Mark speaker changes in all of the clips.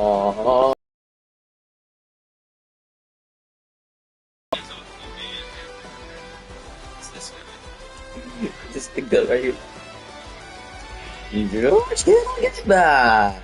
Speaker 1: Oh, this big guy right here. You get back.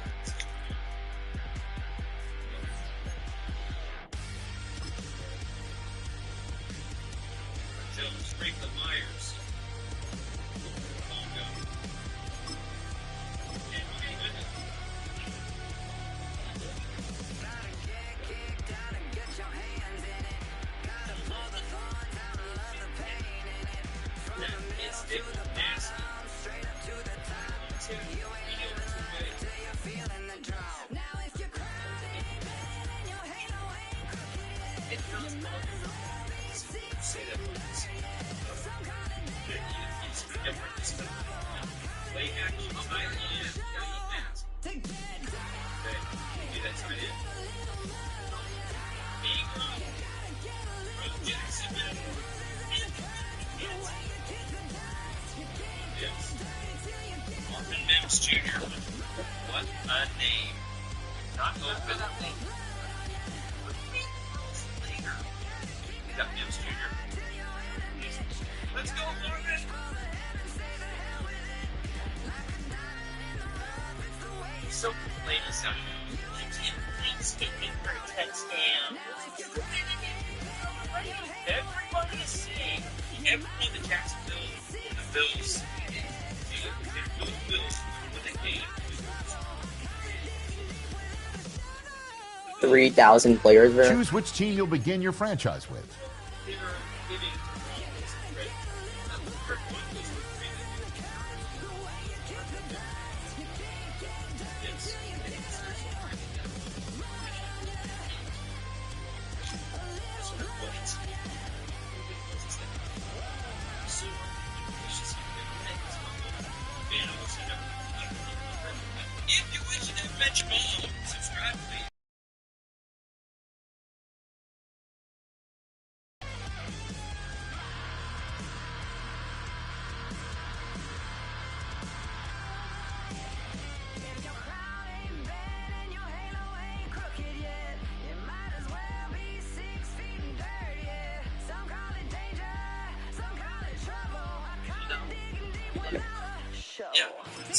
Speaker 2: Jr. What a name. Not open. Later. We got Mims Jr. Let's go, Morgan. So, ladies, you can't think stupid for a touchdown. Everybody is seeing everything the Jacksonville, the Bills, the Bills, when they came.
Speaker 1: 3,000 players there.
Speaker 3: Choose which team you'll begin your franchise with.
Speaker 2: If you wish to adventure more, subscribe to me.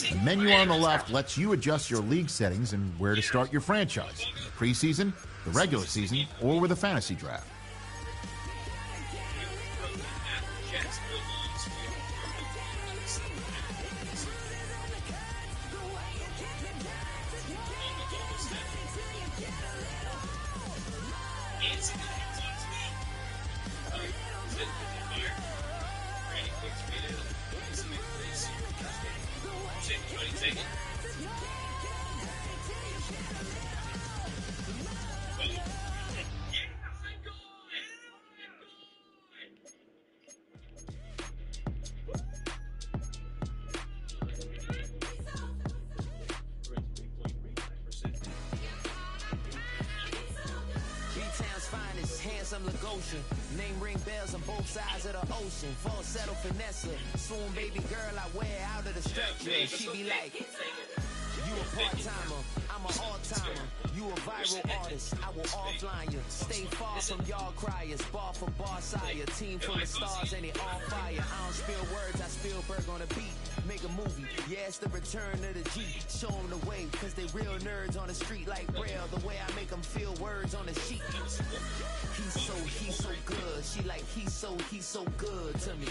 Speaker 3: The menu on the left lets you adjust your league settings and where to start your franchise. Preseason, the regular season, or with a fantasy draft.
Speaker 4: Name ring bells on both sides of the ocean. Full settle finesse. Soon baby girl I wear out of the structure. She be like, you a part-timer, I'm an all-timer. You a viral artist, I will offline you. Stay far from y'all criers. Bar for bar sire. Team full of stars and it all fire. I don't spill words, I Spielberg on a beat. Make a movie, yeah, it's the return of the G. Show them the way, cause they real nerds on the street like Braille. The way I make them feel words on the sheet. He's so good. She like, he's so good to me.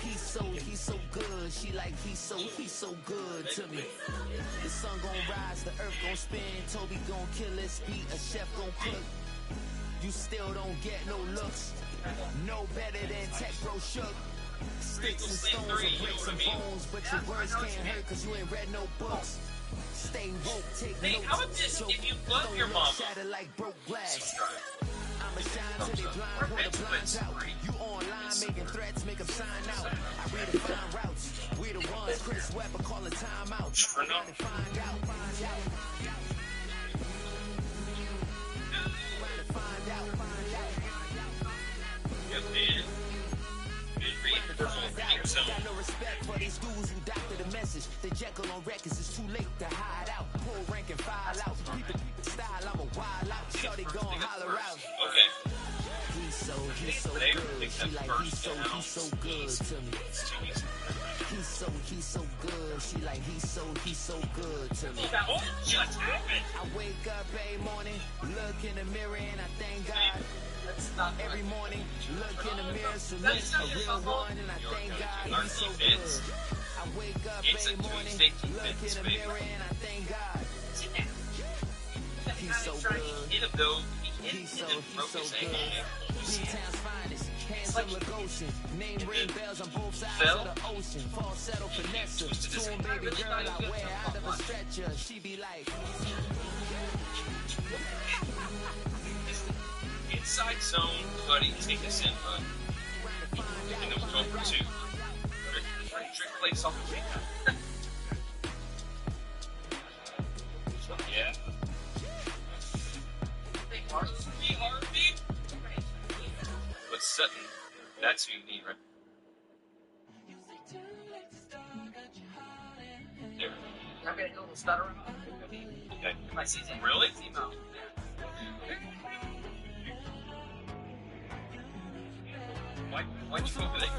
Speaker 4: He's so good. She like, he's so good to me. The sun gon' rise, the earth gon' spin. Toby gon' kill this beat, a chef gon' cook. You still don't get no looks. No better than Tech Bro Shook. Sticks and stones and bricks and bones, but your words can't hurt cause you ain't read no books. Stay woke, take notes.
Speaker 2: How about this? If you love your mama,
Speaker 4: shatter like broke glass. I'ma shine till they blind, pull the blinds out. You online making threats, make them sign out. I redefine routes. We the ones Chris Webber call a timeout. Find out. Got no respect for these dudes who doctor the message. message. The Jekyll on records, it's too late to hide out. Pull rank and file out. People style, I'm a wild out. Shorty gon' holler out.
Speaker 2: Okay.
Speaker 4: He's so good. She like he's so good to me. He's so good. She like he's so good to me.
Speaker 2: Oh, just happened.
Speaker 4: I wake up every morning, look in the mirror and I thank God. Every morning, look in the mirror, salute a real one and I thank God. He's so good. I wake up every morning, look in the mirror and I thank God. He's so good. He's so good. B-Town's finest, handsome Lagosian. Name ring bells on both sides of the ocean. Falsetto finesse, tune baby girl I wear out of a stretcher. She be like
Speaker 2: Inside zone, Cuddy, take us in, bud. And then we'll go for two. Trick plays off the kick. Yeah. Harvey. But Sutton, that's who you need, right? There.
Speaker 5: I'm gonna go stutter.
Speaker 2: Okay.
Speaker 5: My season.
Speaker 2: Really? Why'd you go over there?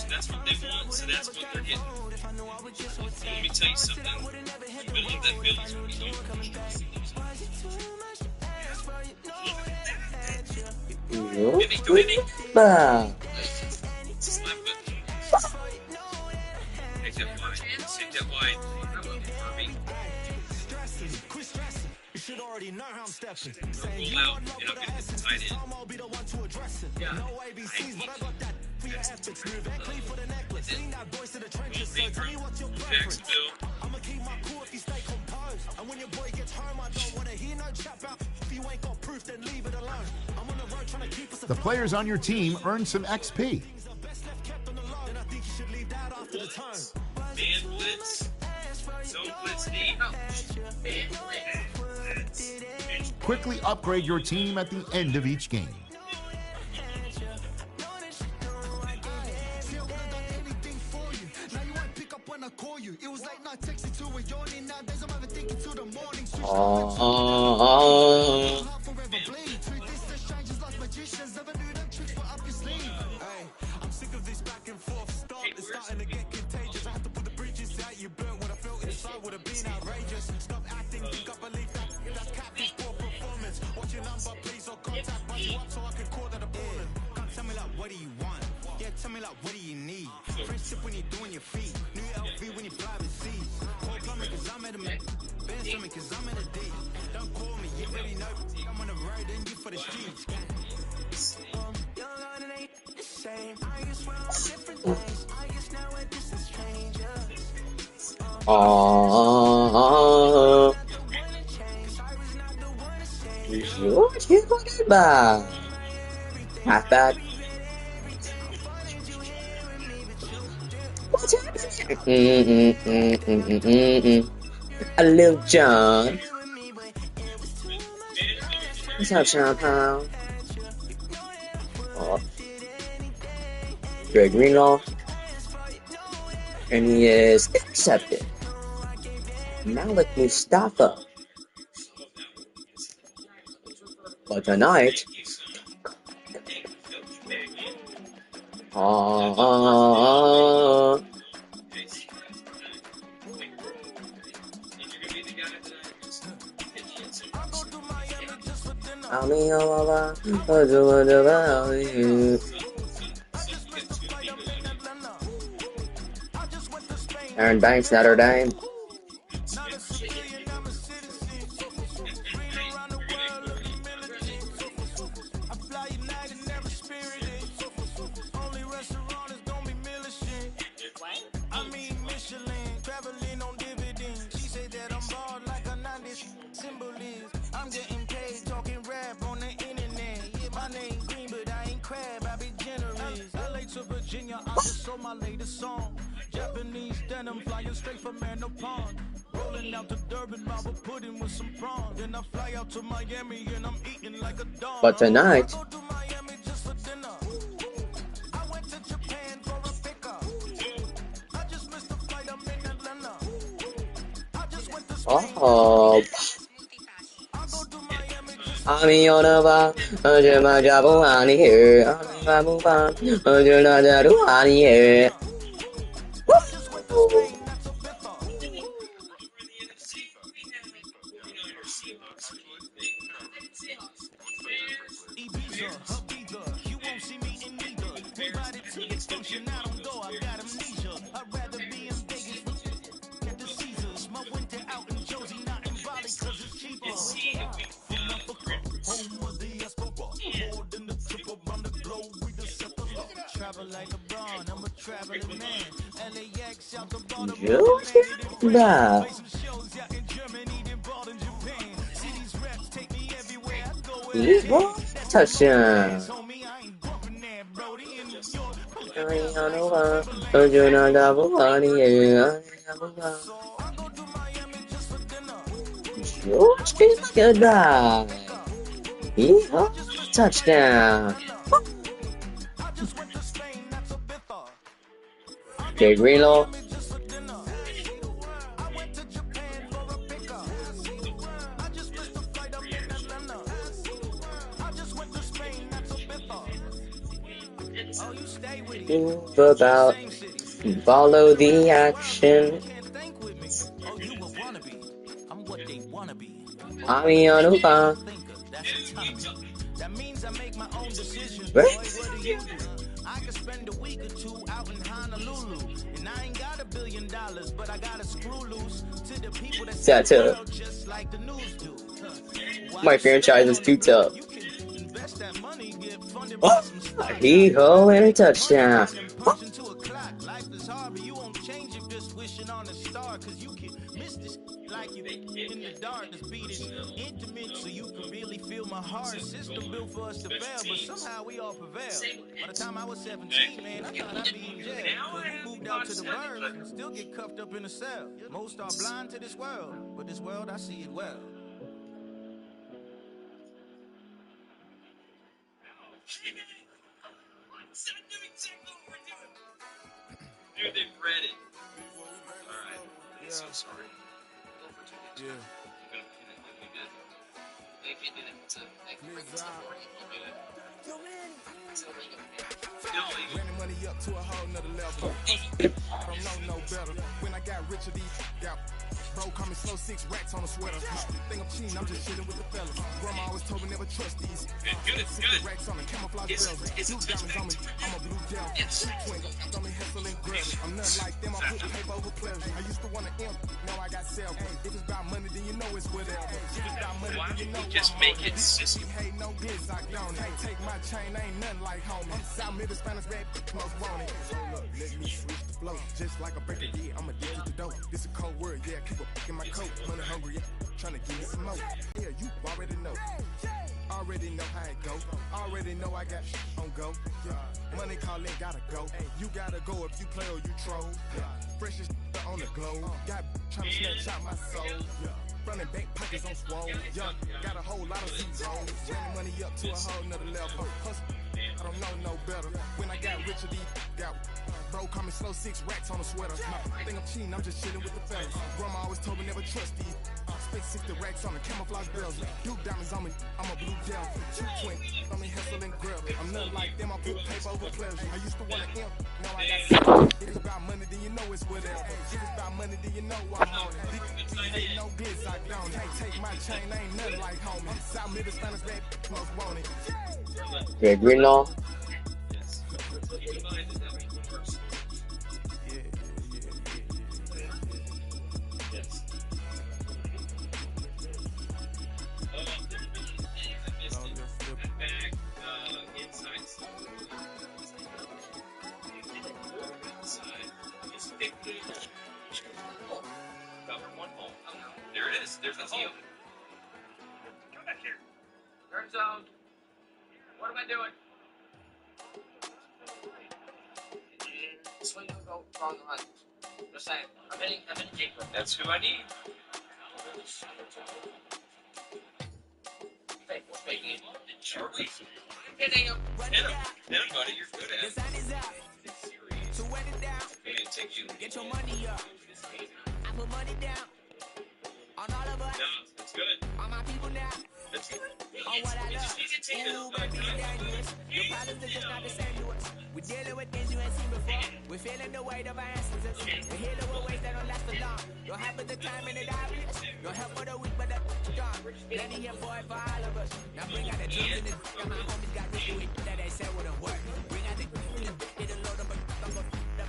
Speaker 2: That's what they want, so that's what they're getting. Let me tell you something. You believe that Bills will be doing
Speaker 1: Bah.
Speaker 2: Take that wide.
Speaker 4: you should already know how I'm stepping.
Speaker 2: Roll out, and I'll get this tight end.
Speaker 4: I'll be the one to address it.
Speaker 2: Yeah.
Speaker 4: No ABCs, but I got that for your efforts. Move and clean for the necklace. Sing that voice to the trenches. So tell me what's your preference.
Speaker 2: Jacksonville.
Speaker 4: I'ma keep my cool if you stay composed. And when your boy gets home, I don't wanna hear no chat about if you ain't got proof, then leave it alone. I'm on the road trying to keep us
Speaker 3: The players on your team earn some XP.
Speaker 2: Man blitz. Zone blitz D. Man blitz.
Speaker 3: Quickly upgrade your team at the end of each game.
Speaker 4: I'm sick of this back and forth stuff. It's starting to get contagious. I have to put the bridges out you burnt. What I felt inside would have been outrageous. Stop acting, think I believe that. That's Catfish poor performance. Watch your number, please, or contact buddy up so I can call that a ballin'. Can't tell me like, what do you want? Yeah, tell me like, what do you need? Friendship when you're doing your feet. New LV when you fly with seas. Call plumbing cause I'm at a man. Ben swimming cause I'm in a D. Don't call me, you already know. I'm on the road and you for the streets.
Speaker 1: Bah. Half back. What's happening? A little John. What's up, Champagne? Oh. Greg Greenlaw. And he is accepted. Malik Mustafa. But tonight, Aaron Banks, Notre Dame.
Speaker 4: I'm getting paid talking rap on the internet. Yeah, my name green, but I ain't crab, I be generous. LA to Virginia, I just sold my latest song. Japanese denim flying straight from Manapon. Rolling out to Durban, marble pudding with some prawns. Then I fly out to Miami and I'm eating like a dog.
Speaker 1: But tonight, Oh, I'm on a bar, I'm my job on here. I'm a bar, I'm not on here.
Speaker 4: You won't see me in neither. Invited to the function, I don't go, I got amnesia. I'd rather be in Vegas at the Caesars. My winter out in Josie, not in Bali, cause it's cheaper. From Africa, home of the diaspora. More than the trip around the globe, we the set us up. Travel like LeBron, I'm a traveling man. LAX out the bottom,
Speaker 1: Nah.
Speaker 4: play some shows out in Germany, then bought in Japan. See these reps take me everywhere I go.
Speaker 1: Evil touchdown.
Speaker 4: Homie, I ain't bumping that, Brody. In New York,
Speaker 1: I'm on a bar, I'm not on here. George goodbye. Evil touchdown. Okay, Greenlaw. Move about, follow the action. I'm on a bar.
Speaker 4: That means I make my own decisions.
Speaker 1: Right.
Speaker 4: What do you do? I could spend a week or two out in Honolulu, and I ain't got $1 billion, but I got a screw loose to the people that say the world just like the news do.
Speaker 1: My franchise is too tough.
Speaker 4: You can invest that money, get funded by
Speaker 1: Oh,
Speaker 4: some stocks.
Speaker 1: he-ho and a touchdown.
Speaker 4: Punch into a clock. Life is hard, but you won't change it just wishing on a star, cause you can miss this like you in the dark. This beat is intimate, so you can really feel my heart. System built for us to fail, but somehow we all prevail. By the time I was 17, man, I thought I'd be in jail. Cause we moved out to the burbs and still get cuffed up in a cell. Most are blind to this world, but this world, I see it well.
Speaker 2: Dude, they've read it. Alright. I'm so sorry.
Speaker 5: Yeah.
Speaker 2: They can do that to bring it to the morning. You'll do it.
Speaker 5: Running money up to a whole nother level. I don't know no better. When I got rich of these, got bro call me slow 6 racks on a sweater. Think I'm cheating, I'm just chilling with the fellas. Grandma always told me never trust these.
Speaker 2: Good.
Speaker 5: Racks on me, camouflage bells. Blue diamonds on me, I'm a blue gel. Twin, on me, hustle and grab. I'm nothing like them, I put paper over pleasure. I used to want to imp, now I got self. If it's about money, then you know it's whatever. If it's about money, then you know
Speaker 2: just make it sissy.
Speaker 5: Hey, no glitz, I don't. Hey, take my chain, ain't nothing like homie. South Middle Spanish red, most want it. So look, let me switch the flow. Just like a breaker did, I'm addicted to dope. This a cold word, yeah, keep a in my coat. Money hungry, yeah, tryna give me some more. Yeah, you already know. Already know how it go. Already know I got on go. Yeah. Money calling, gotta go. You gotta go if you play or you troll. Freshest on the globe. Got tryna snatch out my soul. Running back pockets on swole. Young, got a whole lot of zeros. Running money up to a whole nother level. Hustle, I don't know no better. When I got rich of these, got bro call me slow 6 racks on a sweater. I think I'm cheating, I'm just chilling with the fellas. Grandma always told me never trust these. Spent 60 racks on the camouflage bells. Duke diamonds on me, I'm a blue gel. 2 twin, on me hustle and grub. I'm nothing like them, I put paper over pleasure. I used to want to imp, now I got self. If it's about money, then you know it's whatever. If it's about money, then you know I'm on it. Ain't no glitz, I don't. Hey, take my chain, ain't nothing like homie. South Middle Spanish red, most want it.
Speaker 1: Okay, Greenlaw.
Speaker 2: There it is. There's a hole. Come back here. Turn zone. What am I doing? This way don't go wrong on. Just saying. I'm hitting Jacob. That's who I need. Hey, we're making it. Are we? Hitting him. Hit him. Hit him, buddy. You're good at it.
Speaker 4: So wet it down,
Speaker 2: I'm going to take you.
Speaker 4: get your money up. I put money down. On
Speaker 2: that's good.
Speaker 4: All my people now.
Speaker 2: That's good.
Speaker 4: On what I love.
Speaker 2: You can take it
Speaker 4: Ooh, baby, you're dangerous. Your problems are just not the same to us. We're dealing with things you ain't seen before. We're feeling the weight of our ancestors. We're healing with ways that don't last for long. Don't have the time and the obvious. Don't help for the weak, but the strong. Plenty of boy for all of us. Now bring out the drugs and the and my homies got this week that they said wouldn't work. Bring out the get a load of the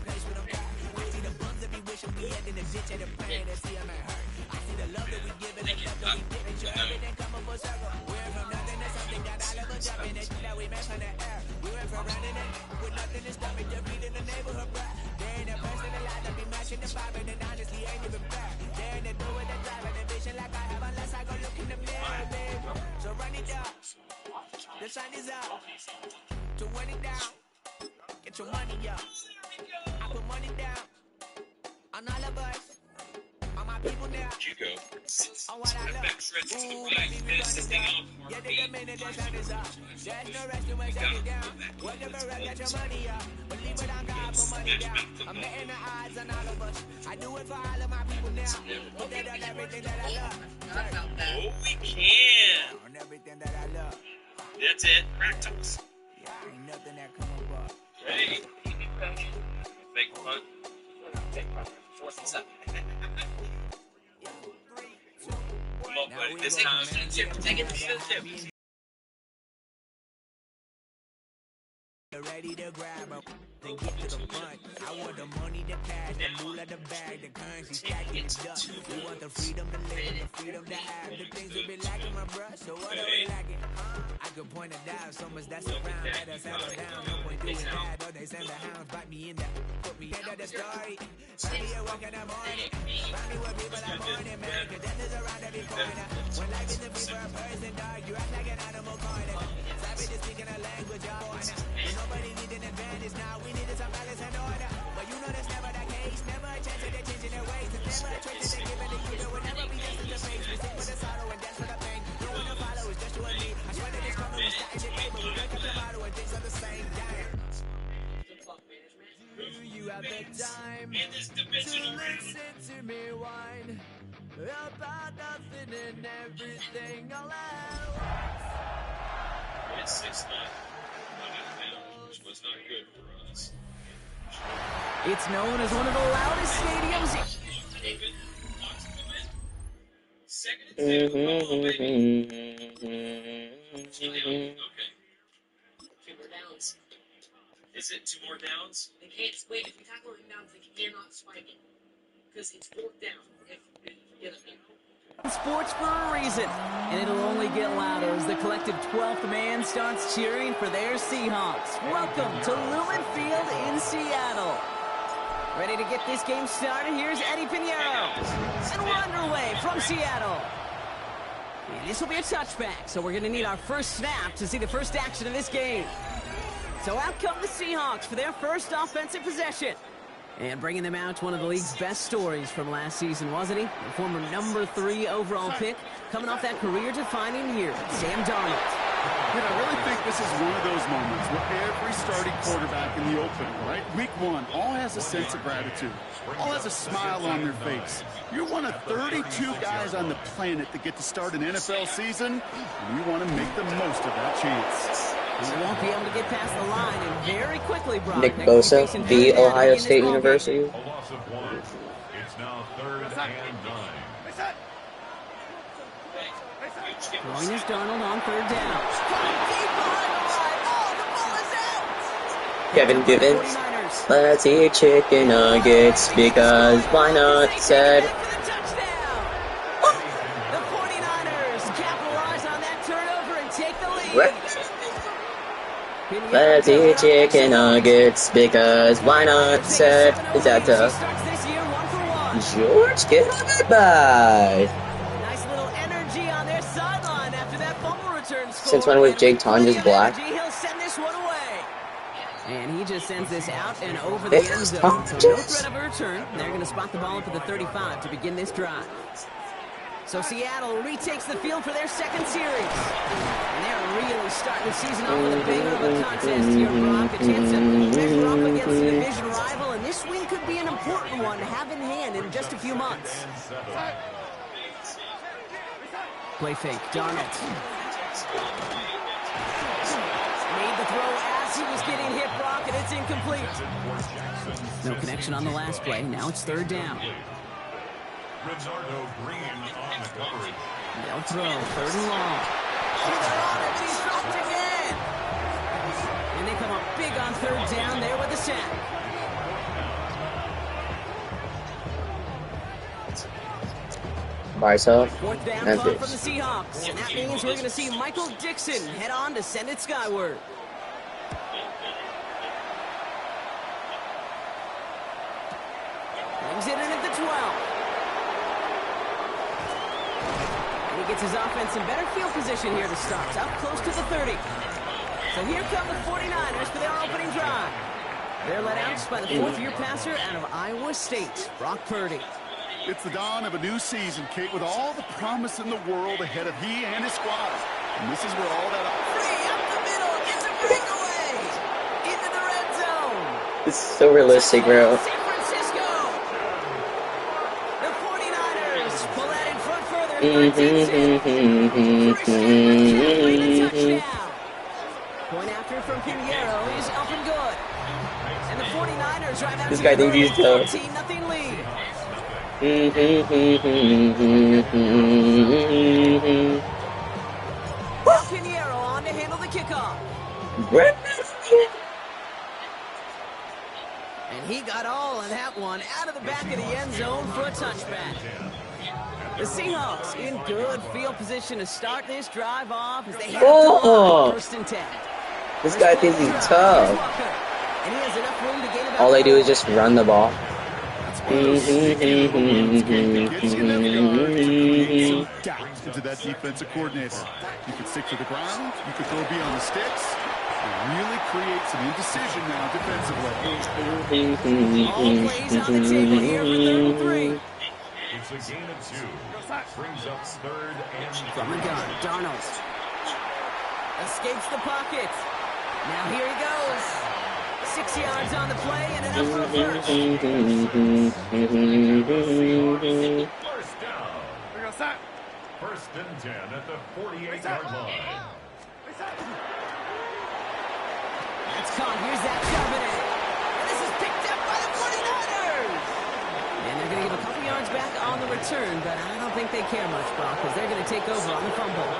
Speaker 4: place with them. I see the bums that be wishing we had in the ditch and the pain that see them ain't hurt. I see the love that we give and the love that we give. Make sure everything come up full circle. We're from nothing to something, got all of us jumping the shit that we make from the air. We went from running it with nothing to stop it, just beating the neighborhood bruh. They ain't the person alive to be matching the vibe, and honestly ain't even fair. They ain't the do with the drive and the vision like I have unless I go look in the mirror, babe. So run it down, the sun is out. To run it down, get your money up. I put money down on all of us. On my people now.
Speaker 2: Juco.
Speaker 4: On what I love. Ooh, baby, we run it down. Yeah, they the minute the sun is up. There's no rest to my shut it down. Whatever, get your money up. Believe it, I'm God, put money down. I'm letting the odds on all of us. I do it for all of my people now. Put that on everything that I love.
Speaker 2: Oh, we can.
Speaker 4: On everything that I love.
Speaker 2: That's it. Practice.
Speaker 4: Yeah, ain't nothing that come up.
Speaker 2: Ready? Fake punt. Fake punt. 4th and 7. Come on, buddy. This time. Take it to the chip.
Speaker 4: Ready to grab her, then get to the front. I want the money, the cash, the moolah, the bag, the currency stacked in the dust. We want the freedom to live, the freedom to have. The things we be lacking, my bruh, so what are we lacking? I could point it out, so much that's around. Better settle down, no point doing that. Or they send the hounds, bite me in the, put me into the story. Find me a walk in the morning, find me with people that morning, man. Cause death is around every corner. When life isn't free for a person, dog, you act like an animal corner. Savage is speaking a language, y'all. Nobody need an advantage now. We needed some balance and order. But you know that's never the case. Never a chance that they're changing their ways. It's never a choice that they're giving to you. There will never be just in the face. We sing for the sorrow and dance for the pain. No one to follow, it's just you and me. I swear that this coming was starting to day, but we wake up tomorrow and things are the same. Damn. Do you have the time to listen to me whine about nothing and everything all else?
Speaker 2: It's 6-9. Which was not good for us.
Speaker 4: It's known as one of the loudest stadiums.
Speaker 2: Okay. 2 more downs. Is it 2 more downs?
Speaker 6: They can't wait. If you tackle it downs, they cannot spike it because it's 4th down. If you get it.
Speaker 7: Sports for a reason, and it'll only get louder as the collective 12th man starts cheering for their Seahawks. Welcome to Lumen Field in Seattle. Ready to get this game started? Here's Eddie Pinheiro, and we're underway from Seattle. And this will be a touchback, so we're going to need our first snap to see the first action of this game. So out come the Seahawks for their first offensive possession. And bringing them out, one of the league's best stories from last season, wasn't he? The former number 3 overall pick, coming off that career-defining year, Sam Darnold.
Speaker 8: And I really think this is one of those moments where every starting quarterback in the opening, right? Week 1, all has a sense of gratitude. All has a smile on their face. You're one of 32 guys on the planet that get to start an NFL season, and you want to make the most of that chance.
Speaker 7: He won't be able to get past the line, and very quickly, Brock.
Speaker 1: Nick Bosa, the Ohio State University.
Speaker 9: A loss of 1. It's now 3rd and 9.
Speaker 7: Throwing is Darnold on 3rd down.
Speaker 1: Kevin Givens, let's eat chicken nuggets because why not, said.
Speaker 7: The 49ers capitalize on that turnover and take the lead.
Speaker 1: Let's eat chicken nuggets because why not, said. Is that George Kittle?
Speaker 7: Nice little energy on their sideline after that fumble return score.
Speaker 1: Since when was Jake Tonjes black?
Speaker 7: He'll send this one away. And he just sends this out and over the end zone. So no threat of a return. They're going to spot the ball up at the 35 to begin this drive. So Seattle retakes the field for their second series. And they're really starting the season off with a banger of a contest here, Brock. A chance to measure up against a division rival, and this win could be an important one to have in hand in just a few months. Play fake. Darnold. Made the throw as he was getting hit, Brock, and it's incomplete. No connection on the last play. Now it's third down.
Speaker 9: Rizzardo Green on the coverage.
Speaker 7: They'll throw. Third and long. Oh, they're on it, but he's dropped again. And they come up big on third down there with the sack.
Speaker 1: By yourself.
Speaker 7: Fourth down punt from the Seahawks. And that means we're going to see Michael Dixon head on to send it skyward. Brings it in at the 12. And he gets his offense in better field position here to start. Up close to the 30. So here come the 49ers for their opening drive. They're led out by the fourth-year passer out of Iowa State, Brock Purdy.
Speaker 8: It's the dawn of a new season, Kate, with all the promise in the world ahead of he and his squad. And this is where all that...
Speaker 7: Free up the middle, it's a breakaway! Into the red zone!
Speaker 1: It's so realistic, bro.
Speaker 7: San Francisco! The 49ers pull that in front further. 13-6. Touchdown. Point after from Pinheiro is up and good. And the 49ers drive out
Speaker 1: This guy thinks he's tough.
Speaker 7: 14-0 lead. Now Pinheiro on to handle the kickoff. And he got all of that one out of the back of the end zone for a touchback. The Seahawks in good field position to start this drive off as they have first and 10.
Speaker 1: This guy thinks he's tough.
Speaker 7: And he has enough room to gain about
Speaker 1: All they do is just run the ball.
Speaker 8: Into that defensive coordinator. You can stick to the ground, you can throw beyond the sticks, and really create some indecision now defensively.
Speaker 7: All plays on the table here for third and 3.
Speaker 9: It's a gain of 2. Brings up third and
Speaker 7: From the gun, Darnold escapes the pocket. Now here he goes. 6 yards on the play and enough for a first.
Speaker 9: first down. First and 10 at the 48-yard line.
Speaker 7: That's caught. Here's that Covenant. And this is picked up by the 49ers. And they're going to give a couple yards back on the return, but I don't think they care much, Brock, because they're going to take over on the fumble.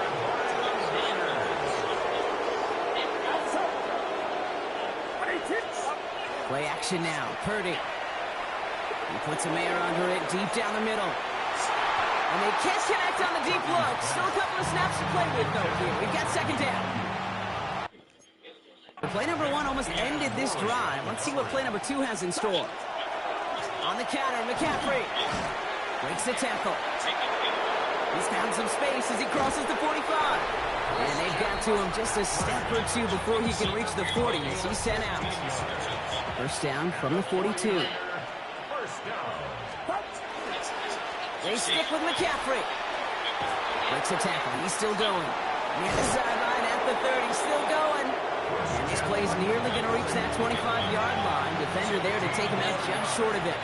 Speaker 7: Play action now. Purdy. He puts a man under it deep down the middle. And they can't connect on the deep look. Still a couple of snaps to play with, though, here. We've got second down. Play number 1 almost ended this drive. Let's see what play number 2 has in store. On the counter, McCaffrey breaks the tackle. He's found some space as he crosses the 45. And they've got to him just a step or two before he can reach the 40 as he's sent out. First down from the 42. They stick with McCaffrey. Breaks the tackle. He's still going. Near the sideline at the 30. Still going. And this play's nearly going to reach that 25-yard line. Defender there to take him out just short of it.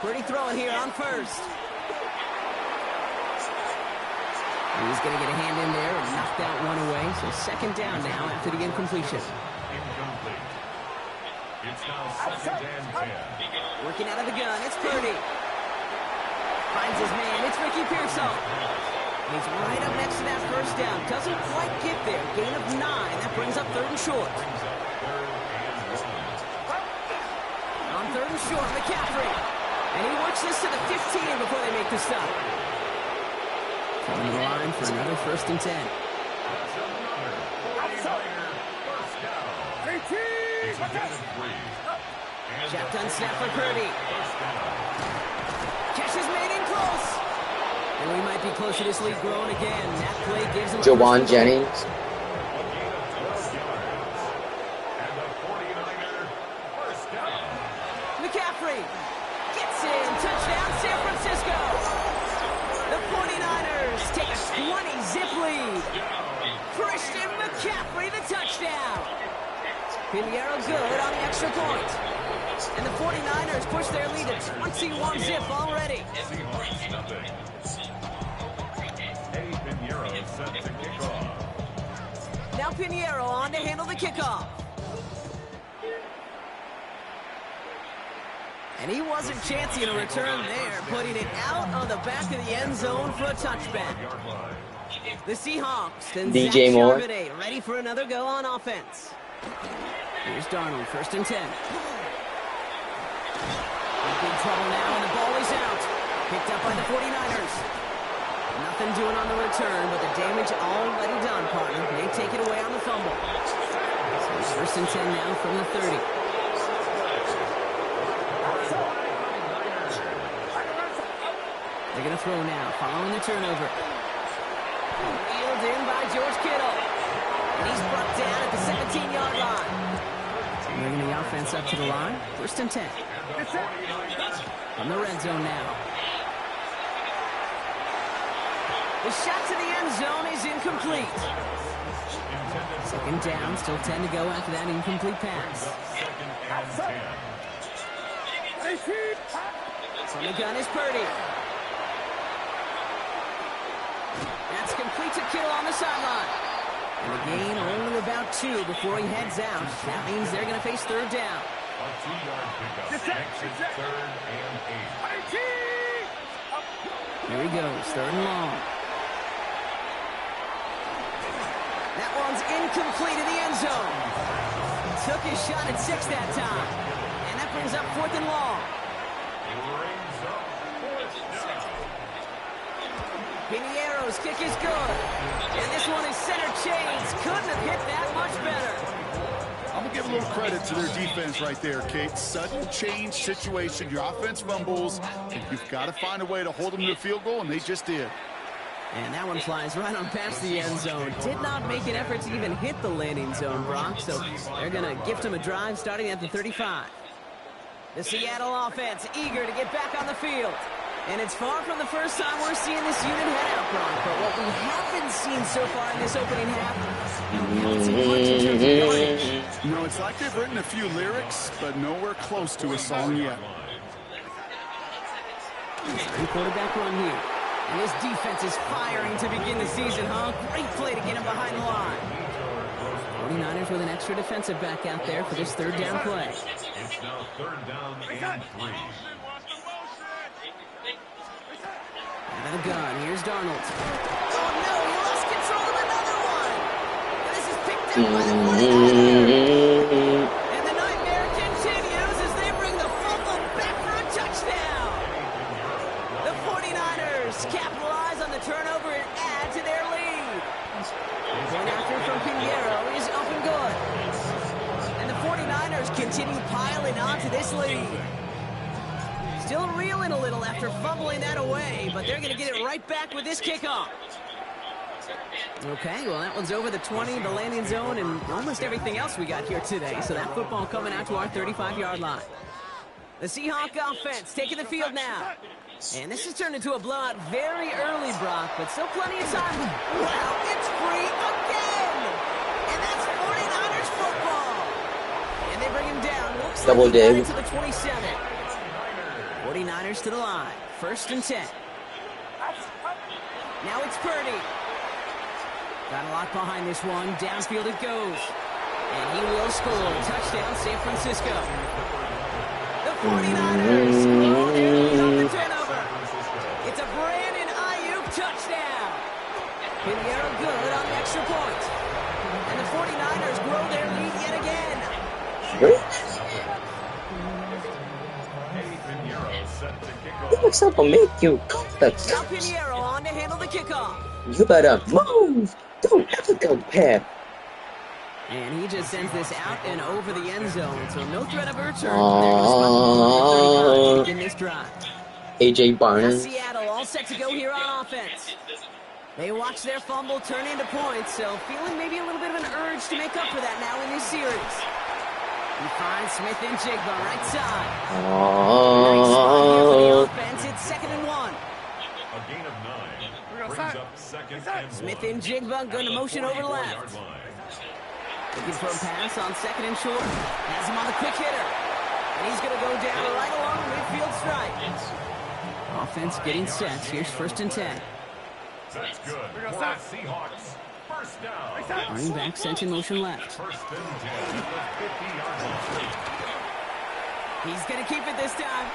Speaker 7: Pretty throwing here on first. He's going to get a hand in there and knock that one away. So second down now after the incompletion.
Speaker 9: Incomplete. It's now second and 10.
Speaker 7: Working out of the gun, it's Purdy. Finds his man, it's Ricky Pearsall. He's right up next to that first down. Doesn't quite get there. Gain of 9. That brings up third and short. On third and short, McCaffrey. And he works this to the 15 before they make the stop. On the line for another first and 10. Shotgun snap for Purdy. Catch is made in close. And we might be close to this league growing again. That play gives him
Speaker 1: Jawan Jennings.
Speaker 7: McCaffrey gets in. Touchdown, San Francisco. The 49ers take a 20-zip lead. Christian McCaffrey, the touchdown. Pinheiro good on the extra point. And the 49ers push their lead to 21-zip already.
Speaker 9: Seahawks nothing. Eddie Pinheiro set to kick off.
Speaker 7: Now Pinheiro on to handle the kickoff. And he wasn't chancing a return there, putting it out on the back of the end zone for a touchback. The Seahawks, then
Speaker 1: DJ Moore,
Speaker 7: ready for another go on offense. Here's Darnold, 1st and 10. In big trouble now, and the ball is out. Picked up by the 49ers. Nothing doing on the return, but the damage already done, partner. They take it away on the fumble. So it's 1st and 10 now from the 30. They're going to throw now, following the turnover. Wheeled in by George Kittle. And he's brought down at the 17-yard line. Bringing the offense up to the line. 1st and 10. From the red zone now. The shot to the end zone is incomplete. 2nd down, still 10 to go after that incomplete pass. From the gun is Purdy. That's complete to Kittle on the sideline. And the gain only about 2 before he heads out. That means they're going to face 3rd down.
Speaker 9: A 2-yard pickup makes it 3rd and 8.
Speaker 7: Here he goes, 3rd and long. That one's incomplete in the end zone. Took his shot at 6 that time. And that brings up 4th and long.
Speaker 9: Brings up 4th down.
Speaker 7: Pinheiro's kick is good. And this one is center change. Couldn't have hit that much better.
Speaker 8: I'm going to give a little credit to their defense right there, Kate. Sudden change situation. Your offense fumbles, and you've got to find a way to hold them to a field goal, and they just did.
Speaker 7: And that one flies right on past the end zone. Did not make an effort to even hit the landing zone, Brock. So they're going to gift him a drive starting at the 35. The Seattle offense eager to get back on the field. And it's far from the first time we're seeing this unit head out, Brock. But what we haven't seen so far in this opening half, haven't seen much in terms of yardage.
Speaker 8: You know, it's like they've written a few lyrics, but nowhere close to a song yet.
Speaker 7: Quarterback run here. And this defense is firing to begin the season, huh? Great play to get him behind the line. 49ers with an extra defensive back out there for this 3rd down play.
Speaker 9: It's now 3rd down and 3.
Speaker 7: Out of the gun, here's Darnold. Oh no, he lost control of another one. And this is picked up by the 49ers. And the nightmare continues as they bring the fumble back for a touchdown. The 49ers capitalize on the turnover and add to their lead. Going after from Pinheiro is up and good. And the 49ers continue piling onto this lead. Still reeling a little after fumbling that away, but they're going to get it right back with this kickoff. Okay, well, that one's over the 20, the landing zone, and almost everything else we got here today. So that football coming out to our 35-yard line. The Seahawk offense taking the field now. And this has turned into a blowout very early, Brock, but still plenty of time. Wow, it's free again! And that's 49ers football! And they bring him down. Looks
Speaker 1: Double
Speaker 7: like he got
Speaker 1: dig.
Speaker 7: it to the 27. 49ers to the line. 1st and 10. Now it's Purdy. Got a lot behind this one. Downfield it goes. And he will score. Touchdown, San Francisco. The 49ers grow their lead on the turnover. It's a Brandon Ayuk touchdown. Pinheiro good on the extra point. And the 49ers grow their lead yet again.
Speaker 1: What's up, I'll make you
Speaker 7: Now Pinheiro on to handle the kickoff.
Speaker 1: You better move. Don't ever go back.
Speaker 7: And he just sends this out and over the end zone, so no threat of a return. In this drive.
Speaker 1: AJ Barnes.
Speaker 7: Seattle all set to go here on offense. They watch their fumble turn into points, so feeling maybe a little bit of an urge to make up for that now in this series. He finds Smith and Jigba right side. Nice spot here for the offense. It's 2nd and 1.
Speaker 9: A gain of 9 brings up 2nd and 1.
Speaker 7: Smith and Jigba going to motion over left. Looking for a pass on 2nd and short. Has him on the quick hitter. And he's going to go down right along the midfield stripe. Offense getting set. Here's 1st and 10.
Speaker 9: That's good. For the Seahawks. First down.
Speaker 7: Running back sent in motion left.
Speaker 9: First and 10 at the 50-yard line.
Speaker 7: He's going to keep it this time.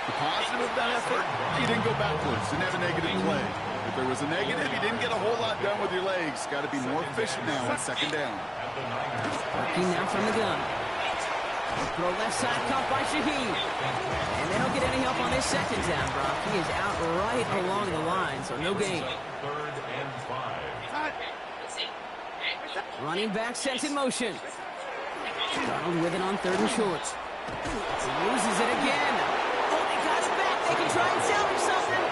Speaker 8: The positive of that effort, he didn't go backwards, didn't have a negative play. If there was a negative, you didn't get a whole lot done with your legs. Got to be more efficient now on 2nd down.
Speaker 7: Working now from the gun. Throw left side, caught by Shaheed. And they don't get any help on this 2nd down, Brock. He is out right along the line, so no gain.
Speaker 9: 3rd and 5.
Speaker 7: Running back sent in motion. Donald with it on 3rd and short. He loses it again. Oh, they got it back. They can try and salvage something.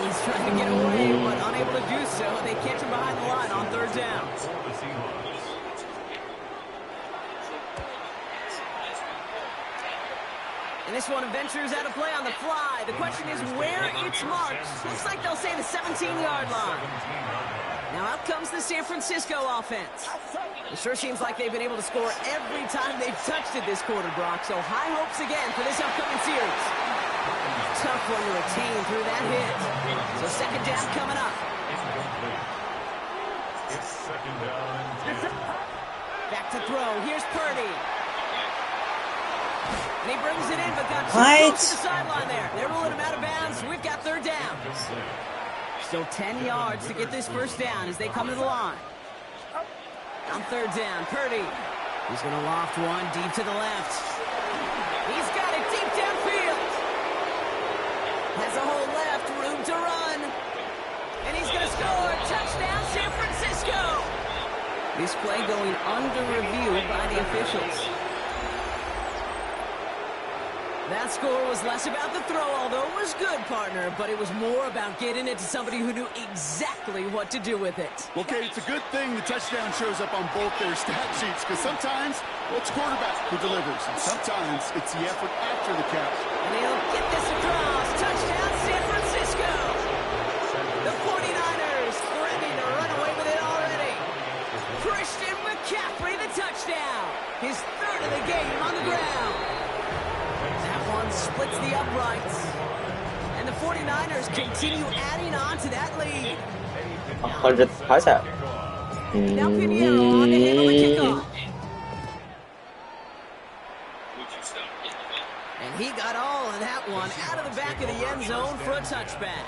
Speaker 7: He's trying to get away, but unable to do so. They catch him behind the line on 3rd down. And this one ventures out of play on the fly. The question is where it's marked. Looks like they'll say the 17-yard line. Now out comes the San Francisco offense. It sure seems like they've been able to score every time they've touched it this quarter, Brock. So high hopes again for this upcoming series. Tough one to retain through that hit. So 2nd down coming up.
Speaker 9: It's 2nd down and 10.
Speaker 7: Back to throw. Here's Purdy. And he brings it in, but got too
Speaker 1: What?
Speaker 7: close to the sideline there. They're ruling him out of bounds. We've got 3rd down. Still 10 yards to get this 1st down as they come to the line. On 3rd down, Purdy. He's going to loft one deep to the left. He's got it deep downfield. Has a hole left, room to run. And he's going to score. Touchdown, San Francisco. This play going under review by the officials. That score was less about the throw, although it was good, partner, but it was more about getting it to somebody who knew exactly what to do with it.
Speaker 8: Well, Kate, it's a good thing the touchdown shows up on both their stat sheets, because sometimes, well, it's quarterback who delivers, and sometimes it's the effort after the catch.
Speaker 7: And he'll get this across. Touchdown, San Francisco. The 49ers threatening to run away with it already. Christian McCaffrey, the touchdown. His 3rd of the game on the ground. Splits the uprights. And the 49ers continue adding on to that lead.
Speaker 1: 100%.
Speaker 7: Now Pinheiro on to handle the kickoff. And he got all of that one out of the back of the end zone for a touchback.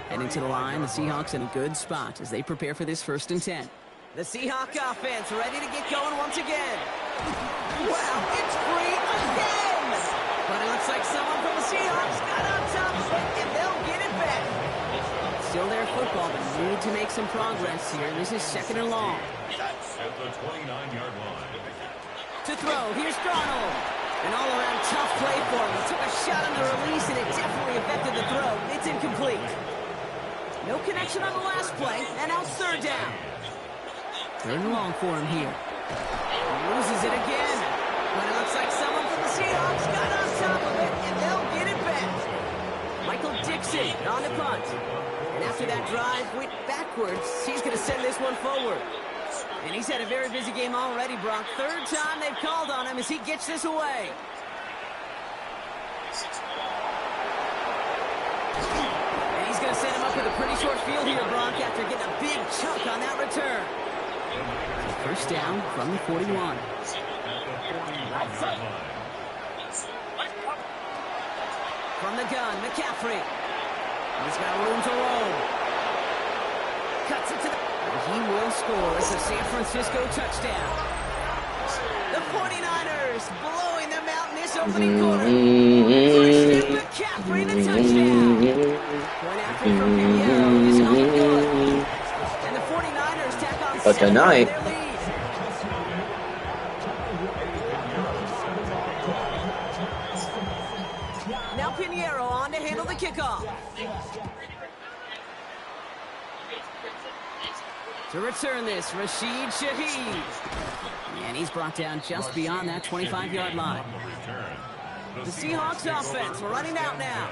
Speaker 7: Heading to the line, the Seahawks in a good spot as they prepare for this 1st and 10. The Seahawk offense ready to get going once again. Wow, it's free again! But it looks like someone from the Seahawks got on top of it, and they'll get it back. Still their football, but need to make some progress here. This is 2nd and long.
Speaker 9: At the 29-yard line.
Speaker 7: To throw, here's Donald. An all-around tough play for him. He took a shot on the release, and it definitely affected the throw. It's incomplete. No connection on the last play, and now 3rd down. 3rd and long for him here. He loses it again. But it looks like someone from the Seahawks got on top of it, and they'll get it back. Michael Dixon on the punt. And after that drive went backwards, he's going to send this one forward. And he's had a very busy game already, Brock. 3rd time they've called on him as he gets this away. And he's going to set him up with a pretty short field here, Brock, after getting a big chunk on that return. So 1st down from the 41. From the gun, McCaffrey. He's got room to roll. Cuts it to the... He will score. It's a San Francisco touchdown. The 49ers blowing them out in this opening quarter. Christian McCaffrey, the touchdown. Point after from Pinheiro is not good. And the 49ers tack on
Speaker 1: But tonight...
Speaker 7: their lead. Now Pinheiro on to handle the kickoff. To return this, Rashid Shaheed. And he's brought down just beyond that 25-yard line. The Seahawks offense running out now.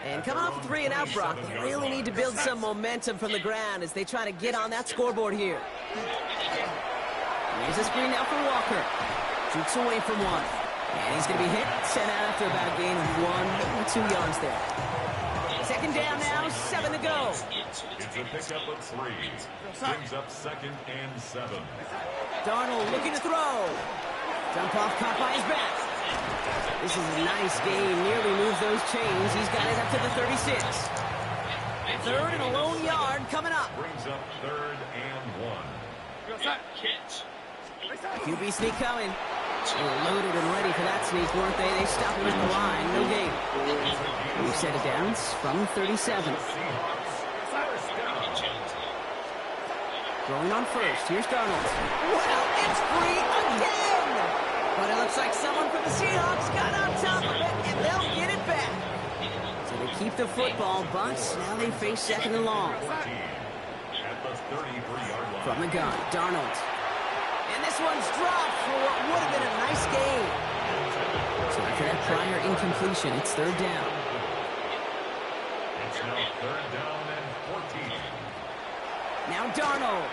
Speaker 7: And coming off a 3-and-out, Brock, they really need to build some momentum from the ground as they try to get on that scoreboard here. Here's a screen now for Walker. Shoots away from one. And he's going to be hit, sent out after about a gain of 1 or 2 yards there. Second down now, 7 to go.
Speaker 9: It's a pickup of 3. Brings up 2nd and 7.
Speaker 7: Darnold looking to throw. Dump off caught by his back. This is a nice gain, nearly moves those chains. He's got it up to the 36. Third and a lone yard coming up.
Speaker 9: Brings up 3rd and 1.
Speaker 7: QB sneak coming. They were loaded and ready for that sneak, weren't they? They stopped him at the line. No gain. We've set it down from 37. Throwing on first. Here's Darnold. Well, it's free again! But it looks like someone from the Seahawks got on top of it, and they'll get it back. So they keep the football, but now they face 2nd and long. From the gun, Darnold. And this one's dropped for what would have been a nice gain. So after that prior incompletion, it's 3rd down.
Speaker 9: It's now 3rd down and 14.
Speaker 7: Now Darnold.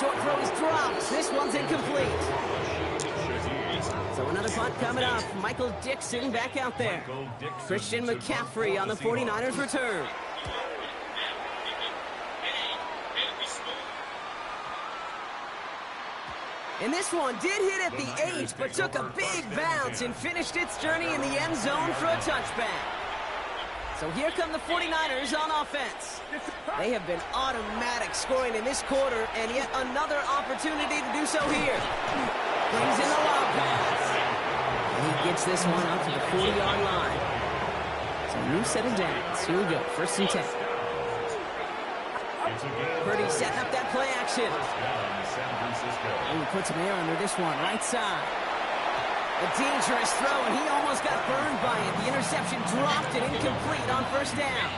Speaker 7: Short throw is dropped. This one's incomplete. So another punt coming up. Michael Dixon back out there. Christian McCaffrey on the 49ers return. And this one did hit at the 8, but took a big bounce and finished its journey in the end zone for a touchback. So here come the 49ers on offense. They have been automatic scoring in this quarter, and yet another opportunity to do so here. Brings in the lob pass. And he gets this one out to the 40-yard line. So new set of downs. Here we go, 1st and 10. Purdy setting up that play action. And he puts him there under this one, right side. A dangerous throw, and he almost got burned by it. The interception dropped and incomplete on 1st down.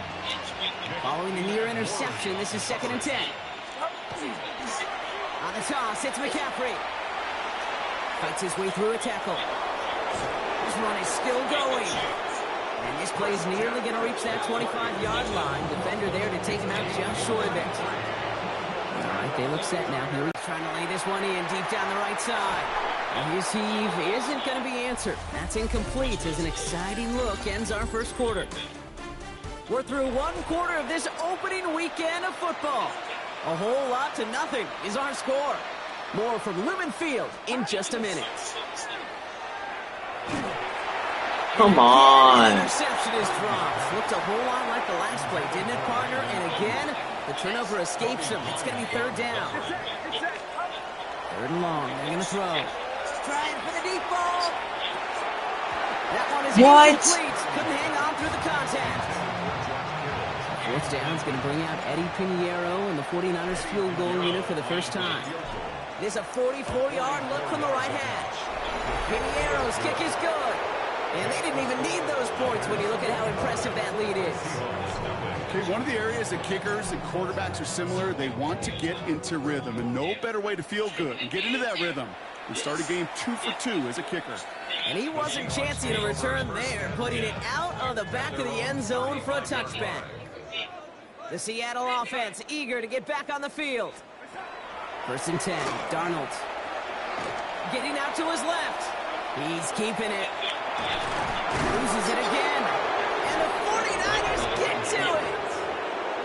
Speaker 7: Following the near interception, this is 2nd and 10. On the toss, it's McCaffrey. Fights his way through a tackle. This run is still going. And this play is nearly going to reach that 25-yard line. Defender there to take him out just short of it. All right, they look set now. Here he's trying to lay this one in deep down the right side. And his heave isn't going to be answered. That's incomplete as an exciting look ends our 1st quarter. We're through 1 quarter of this opening weekend of football. A whole lot to nothing is our score. More from Lumen Field in just a minute.
Speaker 1: Come on.
Speaker 7: Interception is dropped. Looked a whole lot like the last play, didn't it, partner? And again, the turnover escapes him. It's going to be 3rd down. 3rd and long. They're going to throw. Trying for the deep ball. That one is incomplete. Couldn't hang on through the contact. 4th down is going to bring out Eddie Pinheiro and the 49ers field goal unit for the first time. This is a 44-yard look from the right hash. Pinheiro's kick is good. And they didn't even need those points when you look at how impressive that lead is.
Speaker 8: Okay, one of the areas that kickers and quarterbacks are similar, they want to get into rhythm, and no better way to feel good and get into that rhythm and start a game 2 for 2 as a kicker.
Speaker 7: And he wasn't chancing a return there, putting it out on the back of the end zone for a touchback. The Seattle offense eager to get back on the field. 1st and 10, Darnold. Getting out to his left. He's keeping it. Loses it again. And the 49ers get to it.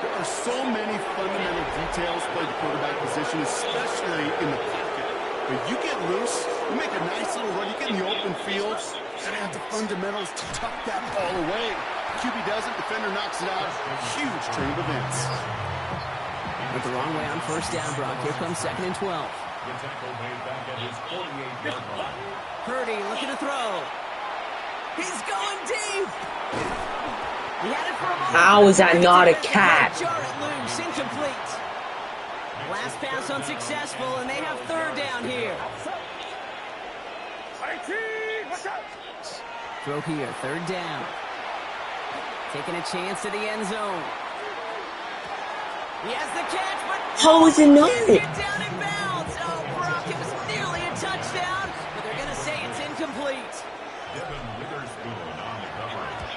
Speaker 8: There are so many fundamental details playing the quarterback position, especially in the pocket. But you get loose, you make a nice little run, you get in the open field, and have the fundamentals to tuck that ball away. QB doesn't, defender knocks it out. Huge turn of events.
Speaker 7: Went the wrong way on 1st down, Brock. Here comes 2nd and 12.
Speaker 9: The tackle made back at his 48-yard line.
Speaker 7: Purdy looking to throw. He's going deep. He had it for a moment.
Speaker 1: How is that not a catch?
Speaker 7: Jar it loose, incomplete. Last pass unsuccessful, and they have 3rd down here. Throw here, 3rd down. Taking a chance to the end zone. He has the catch, but
Speaker 1: how is it not?
Speaker 7: Get down in bounds. Oh, Brock, it was nearly a touchdown, but they're going to say it's incomplete.
Speaker 9: Devin Witherspoon on the coverage.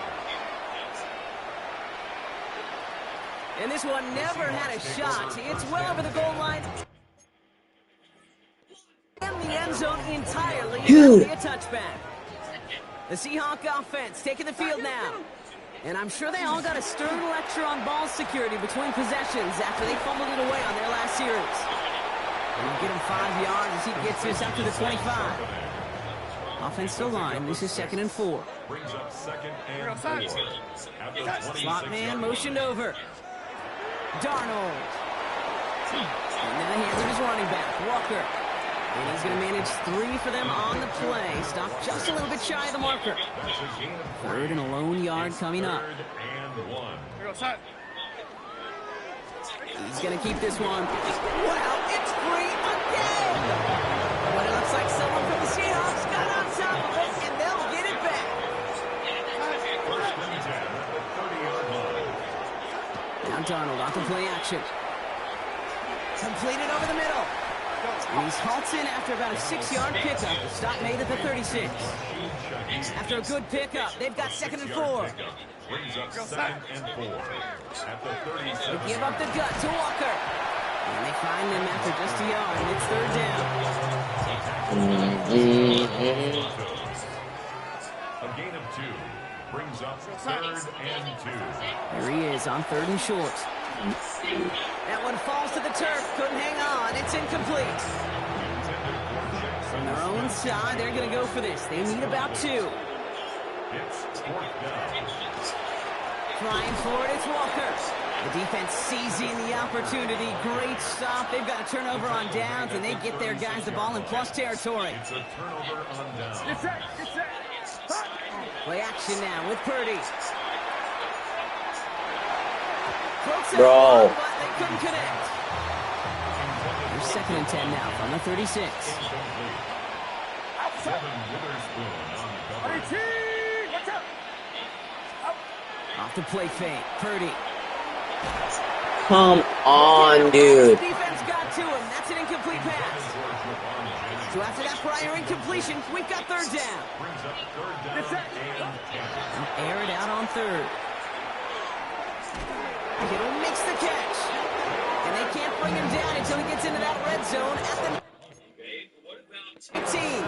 Speaker 7: And this one never had a shot. It's well over the goal line. end zone entirely.
Speaker 1: Dude.
Speaker 7: A touchback. The Seahawk offense taking the field now. And I'm sure they all got a stern lecture on ball security between possessions after they fumbled it away on their last series. We'll get him 5 yards as he gets this up to the 25. Offense still line. This is 2nd and 4.
Speaker 9: Brings up 2nd and 4. At the 26
Speaker 7: Slot man motioned over. Darnold. And then the hands of his running back, Walker. And he's going to manage 3 for them on the play. Stopped just a little bit shy of the marker. 3rd and a lone yard coming up.
Speaker 9: 3rd and 1.
Speaker 7: He's going to keep this one. Wow, it's free again! But it looks like someone from the Seahawks got on top of it, and they'll get it back.
Speaker 9: 1st and 10 at the 30-yard line.
Speaker 7: Now Darnold off the play action. Completed over the middle. And he's halted after about a 6-yard pickup. The stop made at the 36. After a good pickup, they've got 2nd and 4.
Speaker 9: Brings up 2nd and 4. At the 37.
Speaker 7: They give up the gut to Walker. And they find him after just a yard. It's 3rd down.
Speaker 9: A gain of 2. Brings up 3rd and 2.
Speaker 7: There he is on 3rd and short. That one falls to the turf. Couldn't hang on. It's incomplete. From their own side, they're going to go for this. They need about 2.
Speaker 9: It's 4th down.
Speaker 7: Trying for it, it's Walker. The defense seizing the opportunity. Great stop. They've got a turnover on downs, and they get their guys the ball in plus territory.
Speaker 9: It's a turnover on down.
Speaker 7: Play action now with Purdy.
Speaker 1: Bro.
Speaker 7: But they couldn't connect. They're 2nd and 10 now from the 36.
Speaker 9: Devin Witherspoon on the cover.
Speaker 7: Off the play fake, Purdy.
Speaker 1: Come on, dude.
Speaker 7: Defense got to him. That's an incomplete pass. So after that prior incompletion, we've got 3rd down.
Speaker 9: Brings up 3rd down and 10.
Speaker 7: Air it out on 3rd. Kittle makes the catch. And they can't bring him down until he gets into that red zone at the 15.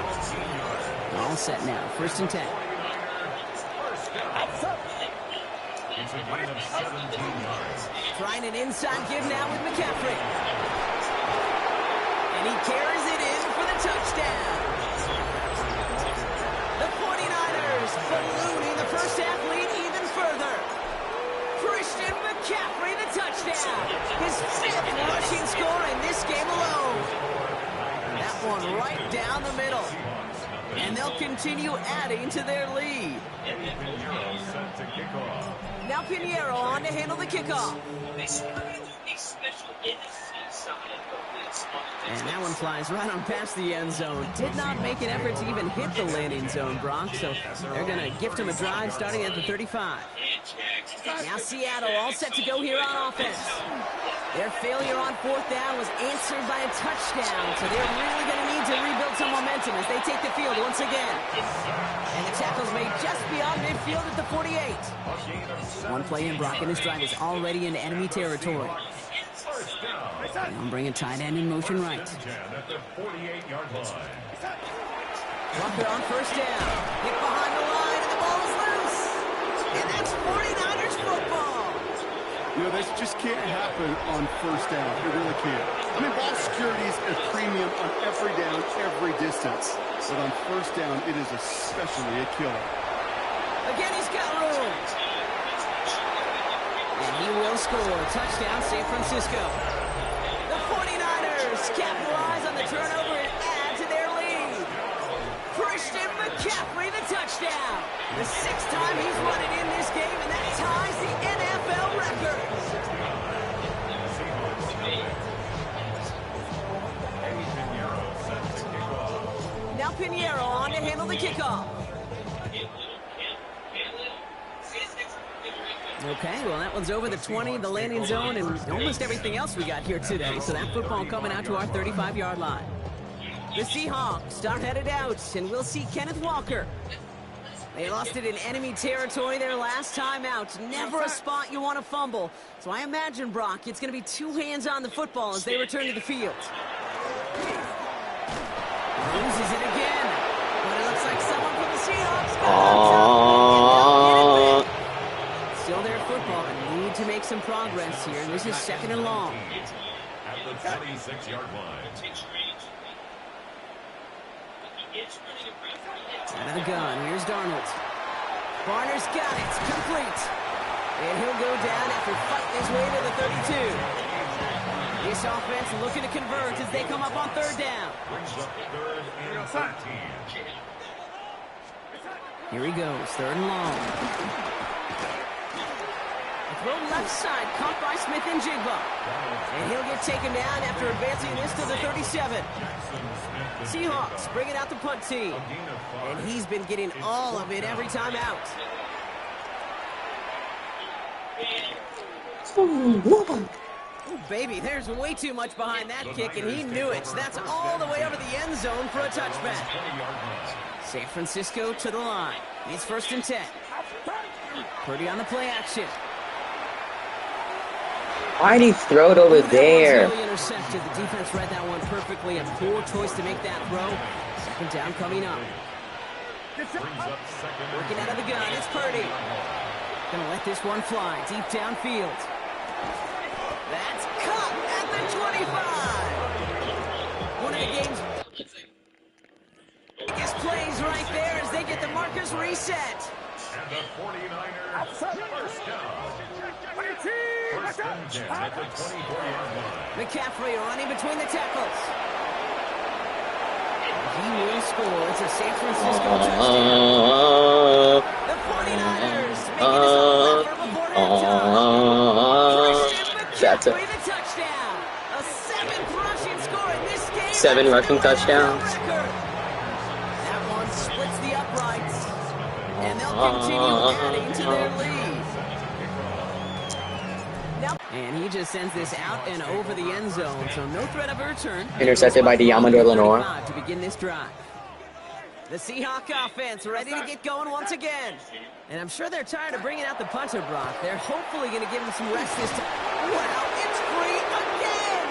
Speaker 7: All set now. 1st and 10.
Speaker 9: It's a gain of 17 yards.
Speaker 7: Trying an inside give now with McCaffrey. And he carries it in for the touchdown. The 49ers ballooning the first half lead even further. Christian McCaffrey, the touchdown. His 5th rushing score in this game alone. That one right down the middle. And they'll continue adding to their lead.
Speaker 9: Set to kick off.
Speaker 7: Now Pinheiro on to handle the kickoff. And that one flies right on past the end zone. Did not make an effort to even hit the landing zone, Brock. So they're going to gift him a drive starting at the 35. Now Seattle all set to go here on offense. Their failure on 4th down was answered by a touchdown. So they're really going to need to rebuild some momentum as they take the field once again. And the tackle's made just beyond midfield at the 48. One play in, Brock, and this drive is already in enemy territory. Now bring a tight end in motion right.
Speaker 9: At the 48-yard line.
Speaker 7: Walker on 1st down. Hit behind the line, and the ball is loose. And that's 49ers football.
Speaker 8: You know, this just can't happen on 1st down. It really can't. I mean, ball security is a premium on every down, every distance. But on 1st down, it is especially a killer.
Speaker 7: Again, he's got room. And he will score. Touchdown, San Francisco. The 49ers capitalize on the turnover and add to their lead. Christian McCaffrey, the touchdown. The 6th time he's run it in this game, and that ties the NFL record. Now Pinheiro on to handle the kickoff. Okay, well, that one's over the 20, the landing zone, and almost everything else we got here today. So that football coming out to our 35-yard line. The Seahawks are headed out, and we'll see Kenneth Walker. They lost it in enemy territory their last time out. Never a spot you want to fumble. So I imagine, Brock, it's going to be 2 hands on the football as they return to the field. Loses it again. But it looks like someone from the Seahawks got
Speaker 1: Aww.
Speaker 7: still their football. Need to make some progress here. This is 2nd and long.
Speaker 9: At the 26-yard line.
Speaker 7: Out of the gun. Here's Darnold. Barner's got it. Complete. And he'll go down after fighting his way to the 32. This offense looking to convert as they come up on 3rd down.
Speaker 9: Brings up 3rd and 13.
Speaker 7: Here he goes. 3rd and long. Throw left side, caught by Smith and Jigba. And he'll get taken down after advancing this to the 37. Seahawks bringing out the punt team. And he's been getting all of it every time out. Oh, baby, there's way too much behind that kick, and he knew it. That's all the way over the end zone for a touchback. San Francisco to the line. It's 1st and 10. Purdy on the play action.
Speaker 1: Why'd he throw it over there?
Speaker 7: Really intercepted. The defense read that one perfectly. A poor choice to make that throw. 2nd down coming up. Working out of the gun. It's Purdy. Gonna let this one fly deep downfield. That's caught at the 25. One of the game's biggest plays right there as they get the markers reset.
Speaker 9: And the 49ers first down. First and 10 at the 24-yard line.
Speaker 7: McCaffrey running between the tackles. He will score. It's a San Francisco touchdown. The 49ers making this a for before halftime. Christian McCaffrey the touchdown. A 7th rushing score in this game.
Speaker 1: 7 rushing touchdowns.
Speaker 7: That one splits the uprights. And they'll continue adding to their lead. And he just sends this out and over the end zone, so no threat of a return.
Speaker 1: Intercepted by Diamondor Lenore.
Speaker 7: To begin this drive. The Seahawk offense ready to get going once again. And I'm sure they're tired of bringing out the punter, Brock. They're hopefully going to give him some rest this time. Wow, it's free again!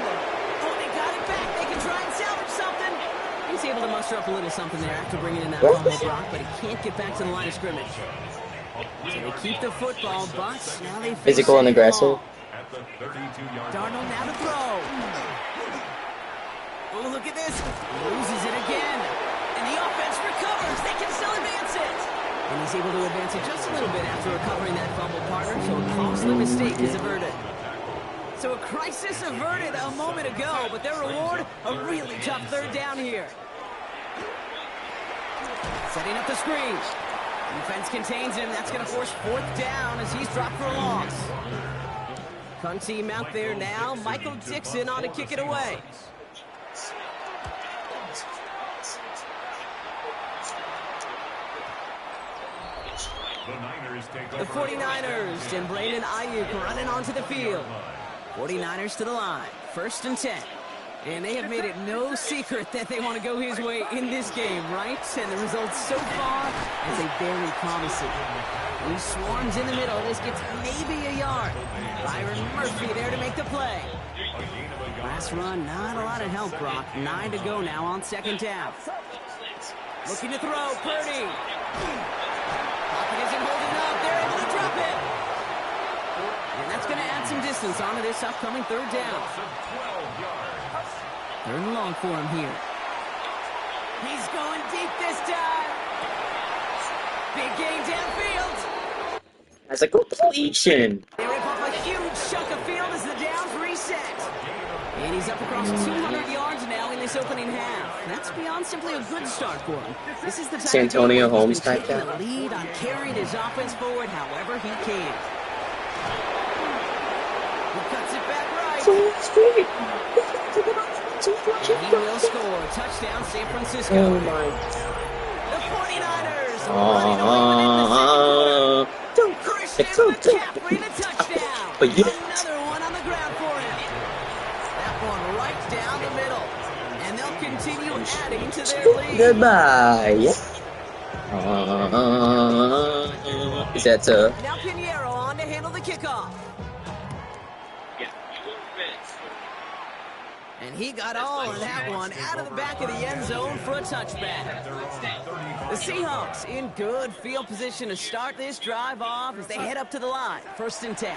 Speaker 7: Oh, they got it back. They can try and salvage something. He's able to muster up a little something there after bringing in that fumble, Brock, but he can't get back to the line of scrimmage. So they keep the football, but now they face
Speaker 1: Physical and aggressive.
Speaker 9: At the 32-yard
Speaker 7: Darnold now to throw. Oh, look at this. Loses it again. And the offense recovers. They can still advance it. And he's able to advance it just a little bit after recovering that fumble, partner, so a costly mistake is averted. So a crisis averted a moment ago, but their reward, a really tough 3rd down here. Setting up the screen. Defense contains him. That's going to force 4th down as he's dropped for a loss. Punt team out there now. Michael Dixon on to kick it away. The 49ers and Brandon Ayuk running onto the field. 49ers to the line. 1st and 10. And they have made it no secret that they want to go his way in this game, right? And the results so far is a very promising. He swarms in the middle. This gets maybe a yard. Byron Murphy there to make the play. Last run, not a lot of help, Brock. 9 to go now on 2nd down. Looking to throw, Purdy. Pocket isn't holding up. They're able to drop it. And that's going to add some distance onto this upcoming 3rd down. 3rd and long for him here. He's going deep this time. Big gain downfield.
Speaker 1: That's a completion.
Speaker 7: They rip off a huge chunk of field as the downs reset. And he's up across 200 yards now in this opening half. That's beyond simply a good start for him. This is the type
Speaker 1: Santonio
Speaker 7: of game
Speaker 1: Holmes
Speaker 7: he's been
Speaker 1: type
Speaker 7: taking
Speaker 1: down.
Speaker 7: the lead on carrying his offense forward however he can. He cuts it back right. He will score. Touchdown, San Francisco.
Speaker 1: Oh my.
Speaker 7: The 49ers running away with it in the 2nd quarter. Christian McCaffrey, the touchdown.
Speaker 1: But yeah.
Speaker 7: Another one on the ground for him. That one right down the middle. And they'll continue adding to their lead.
Speaker 1: Goodbye. Is that
Speaker 7: Now Pinheiro on to handle the kickoff. And he got all of that one out of the back of the end zone for a touchback. The Seahawks in good field position to start this drive off as they head up to the line. 1st and 10.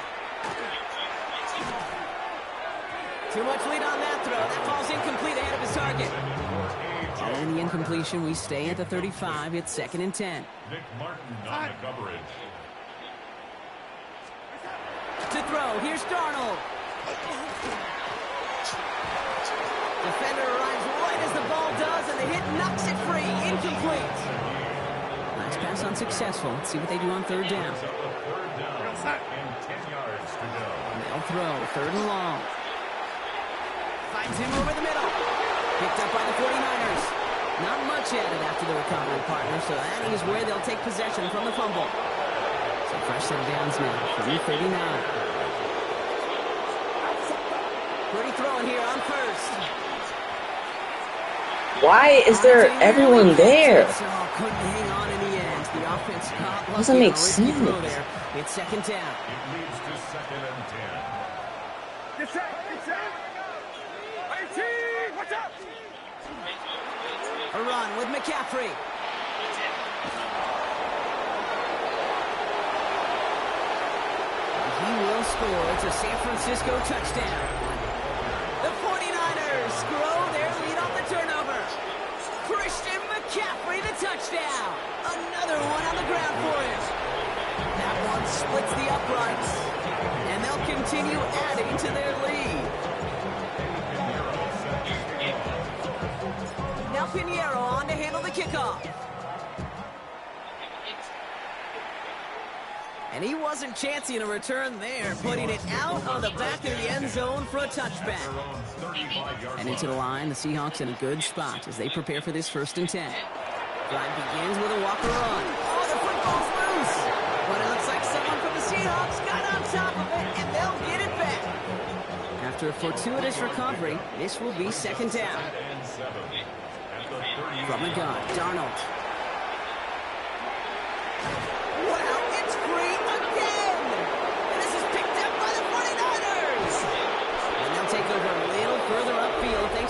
Speaker 7: Too much lead on that throw. That ball's incomplete ahead of his target. And the incompletion, we stay at the 35. It's 2nd and 10.
Speaker 9: Nick Martin on the coverage.
Speaker 7: To throw, here's Darnold. Defender arrives right as the ball does, and the hit knocks it free. Incomplete. Nice pass unsuccessful. Let's see what they do on 3rd down.
Speaker 9: And 10 yards to go.
Speaker 7: And they'll throw, 3rd and long. Finds him over the middle. Picked up by the 49ers. Not much added after the recovery partner, so that is where they'll take possession from the fumble. So fresh set of downs now from the 39. Pretty throwing here on 1st.
Speaker 1: Why is there everyone there?
Speaker 7: Couldn't hang on in the end. The offense caught lucky.
Speaker 1: Doesn't make sense.
Speaker 7: There. It's 2nd down.
Speaker 9: It leads to 2nd and 10.
Speaker 5: Get set, get set. 18, watch out.
Speaker 7: A run with McCaffrey. He will score. It's a San Francisco touchdown. The 49ers grow their lead on the turnover. Christian McCaffrey, the touchdown. Another one on the ground for him. That one splits the uprights. And they'll continue adding to their lead. Now Pinheiro on to handle the kickoff. And he wasn't chancing a return there, putting it out on the back of the end zone for a touchback. And into the line, the Seahawks in a good spot as they prepare for this 1st and 10. Drive begins with a walker run. Oh, the football's loose! But it looks like someone from the Seahawks got on top of it, and they'll get it back. After a fortuitous recovery, this will be 2nd down. From the gun, Darnold.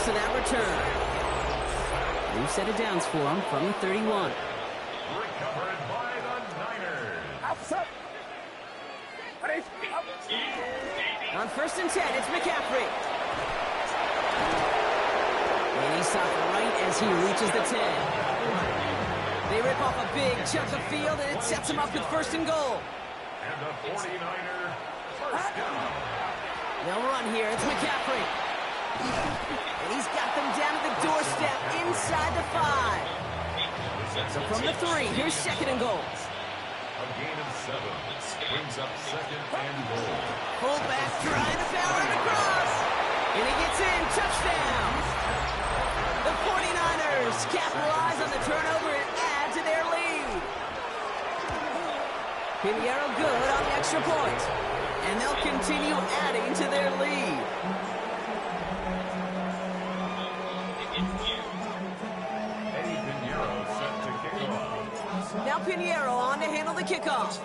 Speaker 7: To that return. New set of downs for him from the 31.
Speaker 9: Recovered by the Niners.
Speaker 7: On 1st and 10, it's McCaffrey. And he's stopped right as he reaches the 10. They rip off a big chunk of field, and it sets him up with 1st and goal.
Speaker 9: And the 49er first down.
Speaker 7: They'll run here. It's McCaffrey. And he's got them down at the doorstep inside the 5. So from the 3, here's 2nd and goal.
Speaker 9: A gain of 7 brings up 2nd and goal.
Speaker 7: Fullback trying to power it across. And he gets in. Touchdown. The 49ers capitalize on the turnover and add to their lead. Pinheiro good on the extra point. And they'll continue adding to their lead. Now Pinheiro on to handle the kickoff.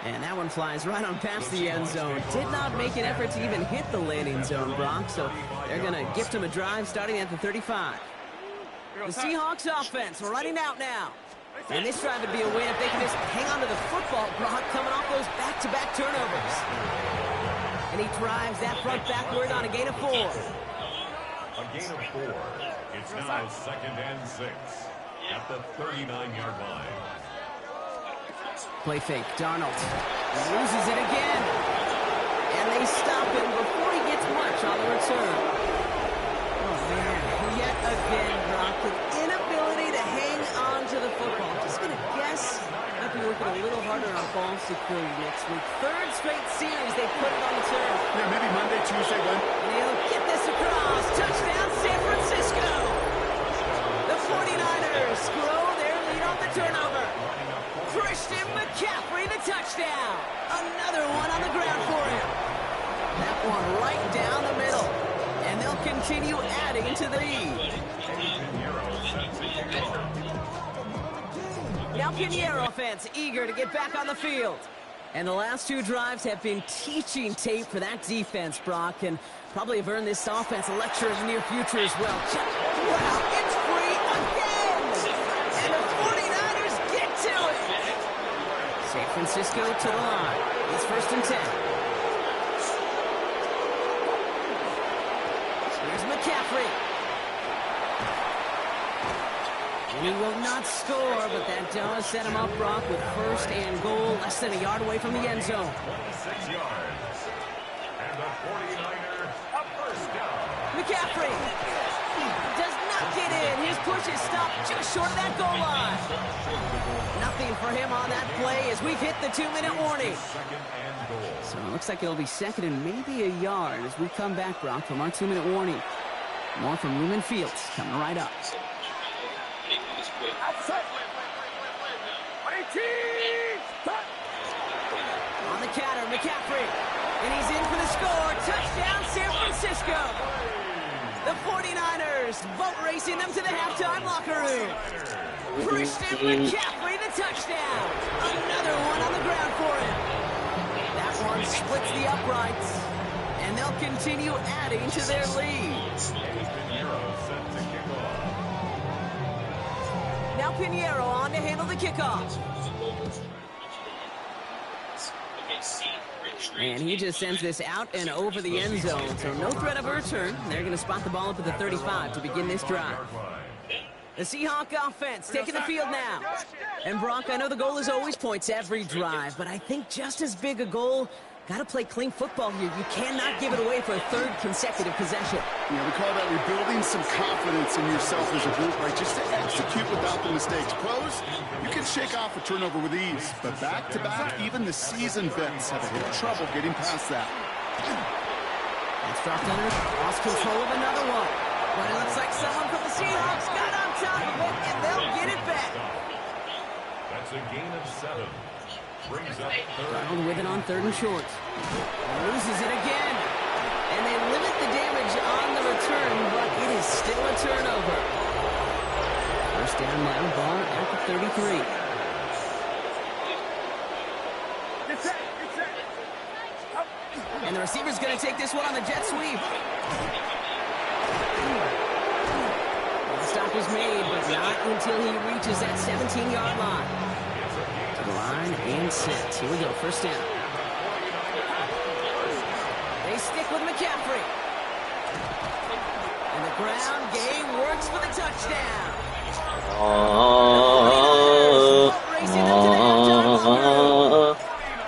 Speaker 7: And that one flies right on past the end zone. Did not make an effort to even hit the landing zone, Brock, so they're going to gift him a drive starting at the 35. The Seahawks offense running out now. And this drive would be a win if they can just hang on to the football, Brock, coming off those back-to-back turnovers. And he drives that front backward on a gain of 4.
Speaker 9: A gain of 4. It's now 2nd and 6 at the 39-yard line.
Speaker 7: Play fake. Darnold loses it again. And they stop him before he gets much on the return. Oh, man. Yet again, Brock, an inability to hang on to the football. Just going to guess. Might be working a little harder on ball security next week. 3rd straight series they put it on the turn.
Speaker 8: Yeah, maybe Monday, Tuesday, when.
Speaker 7: And he'll get this across. Touchdown, San Francisco. The 49ers grow their lead on the turnover. Christian McCaffrey, the touchdown. Another one on the ground for him. That one right down the middle. And they'll continue adding to the lead. Now Pinheiro offense eager to get back on the field. And the last two drives have been teaching tape for that defense, Brock, and probably have earned this offense a lecture in the near future as well. Wow, it's free again! And the 49ers get to it! San Francisco to the line. It's 1st and 10. Here's McCaffrey. He will not score, but that does set him up, Brock, with 1st and goal, less than a yard away from the end zone.
Speaker 9: 26 yards. And the 49ers a first down.
Speaker 7: McCaffrey does not get in. His push is stopped just short of that goal line. Nothing for him on that play as we've hit the 2-minute warning. So it looks like it'll be 2nd and maybe a yard as we come back, Brock, from our 2-minute warning. More from Lumen Fields coming right up. On the counter, McCaffrey. And he's in for the score. Touchdown, San Francisco. The 49ers boat racing them to the halftime locker room. Christian McCaffrey, the touchdown. Another one on the ground for him. That one splits the uprights. And they'll continue adding to their lead. Now Pinheiro on to handle the kickoff. And he just sends this out and over the end zone, so no threat of a return. They're going to spot the ball up at the 35 to begin this drive. The Seahawk offense taking the field now. And Brock, I know the goal is always points every drive, but I think just as big a goal, got to play clean football here. You cannot give it away for a 3rd consecutive possession.
Speaker 8: Yeah, we call that rebuilding some confidence in yourself as a group, right? Just to execute without the mistakes. Pros, you can shake off a turnover with ease, but back-to-back, even the seasoned vets have a little trouble getting past that.
Speaker 7: That's dropped under, lost control of another one. But it looks like someone from the Seahawks got on top of it, and they'll get it back.
Speaker 9: That's a gain of 7.
Speaker 7: Donald with it on 3rd and short. Loses it again. And they limit the damage on the return, but it is still a turnover. 1st down now, ball at the 33. And the receiver's going to take this one on the jet sweep. The stop was made, but not until he reaches that 17-yard line. Line and set. Here we go. 1st down. They stick with McCaffrey. And the ground game works for the touchdown.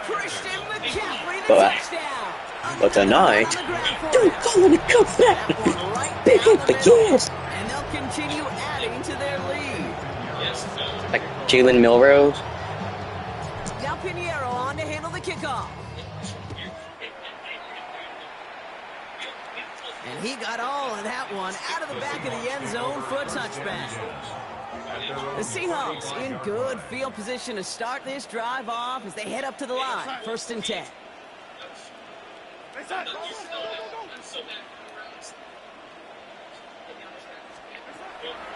Speaker 7: Christian McCaffrey, the touchdown.
Speaker 1: But tonight, don't call it a comeback. Big hit the yes.
Speaker 7: And they'll continue adding to their lead.
Speaker 1: Like Jalen Milrose.
Speaker 7: Pinheiro on to handle the kickoff. And he got all of that one out of the back of the end zone for a touchback. The Seahawks in good field position to start this drive off as they head up to the line. 1st and 10.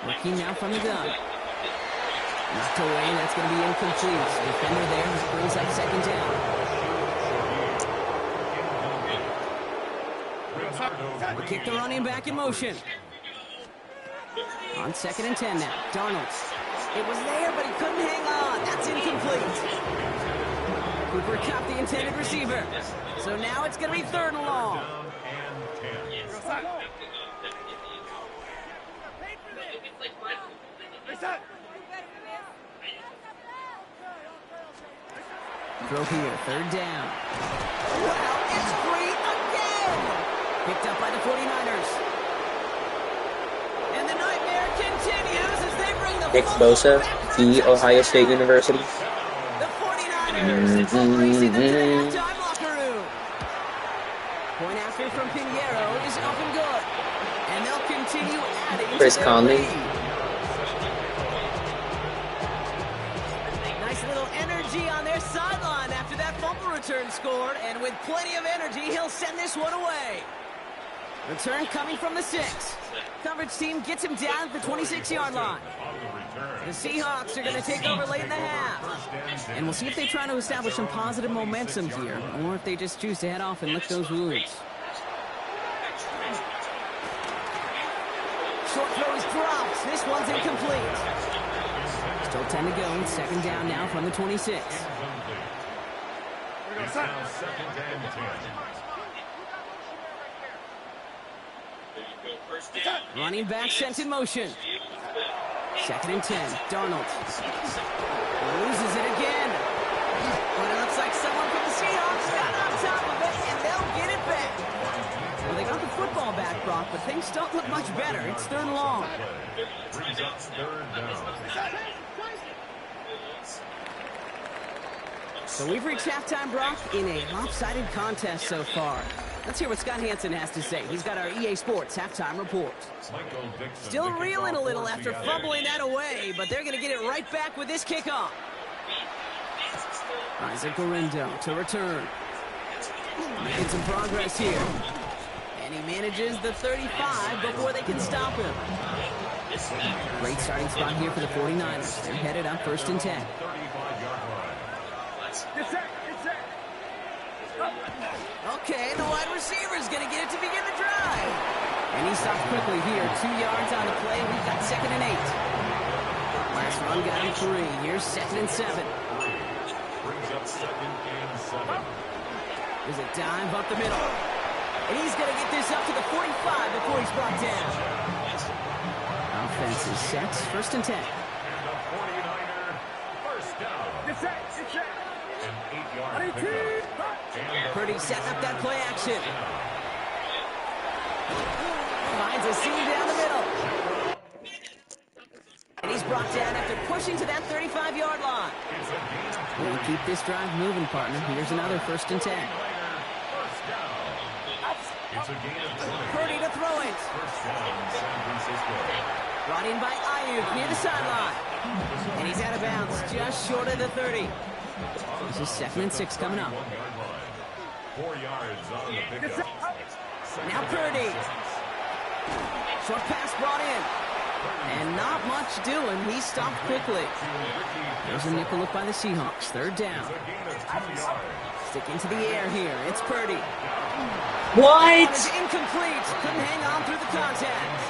Speaker 7: Working now from the gun. Knocked away, and that's going to be incomplete. Defender there brings up 2nd down. They kick the running back in motion. On 2nd and 10 now. Darnold. It was there, but he couldn't hang on. That's incomplete. Cooper caught the intended receiver. So now it's going to be 3rd and long. Throw here, 3rd down. Wow, it's free again! Picked up by the 49ers. And the nightmare continues as they bring the
Speaker 1: Nick Bosa, the Ohio State University.
Speaker 7: The 49ers racing them to the halftime locker room. Point after from Pinheiro is up and good. And they'll continue adding
Speaker 1: Chris
Speaker 7: to their
Speaker 1: Conley.
Speaker 7: lead. Nice little energy on their sideline after that fumble return scored, and with plenty of energy, he'll send this one away. Return coming from the 6. Coverage team gets him down at the 26-yard line. The Seahawks are going to take over late in the half. And we'll see if they try to establish some positive momentum here, or if they just choose to head off and lick those wounds. Short throw is dropped. This one's incomplete. Still 10 to go. It's second down now from the 26.
Speaker 9: It's now second and 10.
Speaker 7: Running back sent in motion. Second and 10. Darnold loses it again. But it looks like someone from the Seahawks got on top of it, and they'll get it back. Well, they got the football back, Brock, but things don't look much better. It's third and long.
Speaker 9: Brings up third down.
Speaker 7: So we've reached halftime, Brock, in a lopsided contest so far. Let's hear what Scott Hansen has to say. He's got our EA Sports halftime report. Still reeling a little after fumbling that away, but they're going to get it right back with this kickoff. Isaac Gorindo to return. Making some progress here. And he manages the 35 before they can stop him. Great starting spot here for the 49ers. They're headed up first and 10. Okay, the wide receiver's going to get it to begin the drive. And he stops quickly here. 2 yards on the play. We've got second and 8. Last run got him 3. Here's second and 7.
Speaker 9: Brings up second and 7.
Speaker 7: There's a dive up the middle. And he's going to get this up to the 45 before he's brought down. Offense is set. First and 10.
Speaker 9: And the 49er first down. An 8-yard pickup.
Speaker 7: Purdy setting up that play action. Finds a seam down the middle. And he's brought down after pushing to that 35-yard line. We'll keep this drive moving, partner. Here's another first and 10. Purdy to throw it. Brought in by Ayuk near the sideline. And he's out of bounds, just short of the 30. This is second and 6 coming up.
Speaker 9: 4 yards on the pickup.
Speaker 7: Now Purdy. Short pass brought in. And not much doing. He stopped quickly. There's a nickel look by the Seahawks. Third down. Sticking to the air here. It's Purdy.
Speaker 1: What?
Speaker 7: It's incomplete. Couldn't hang on through the contact.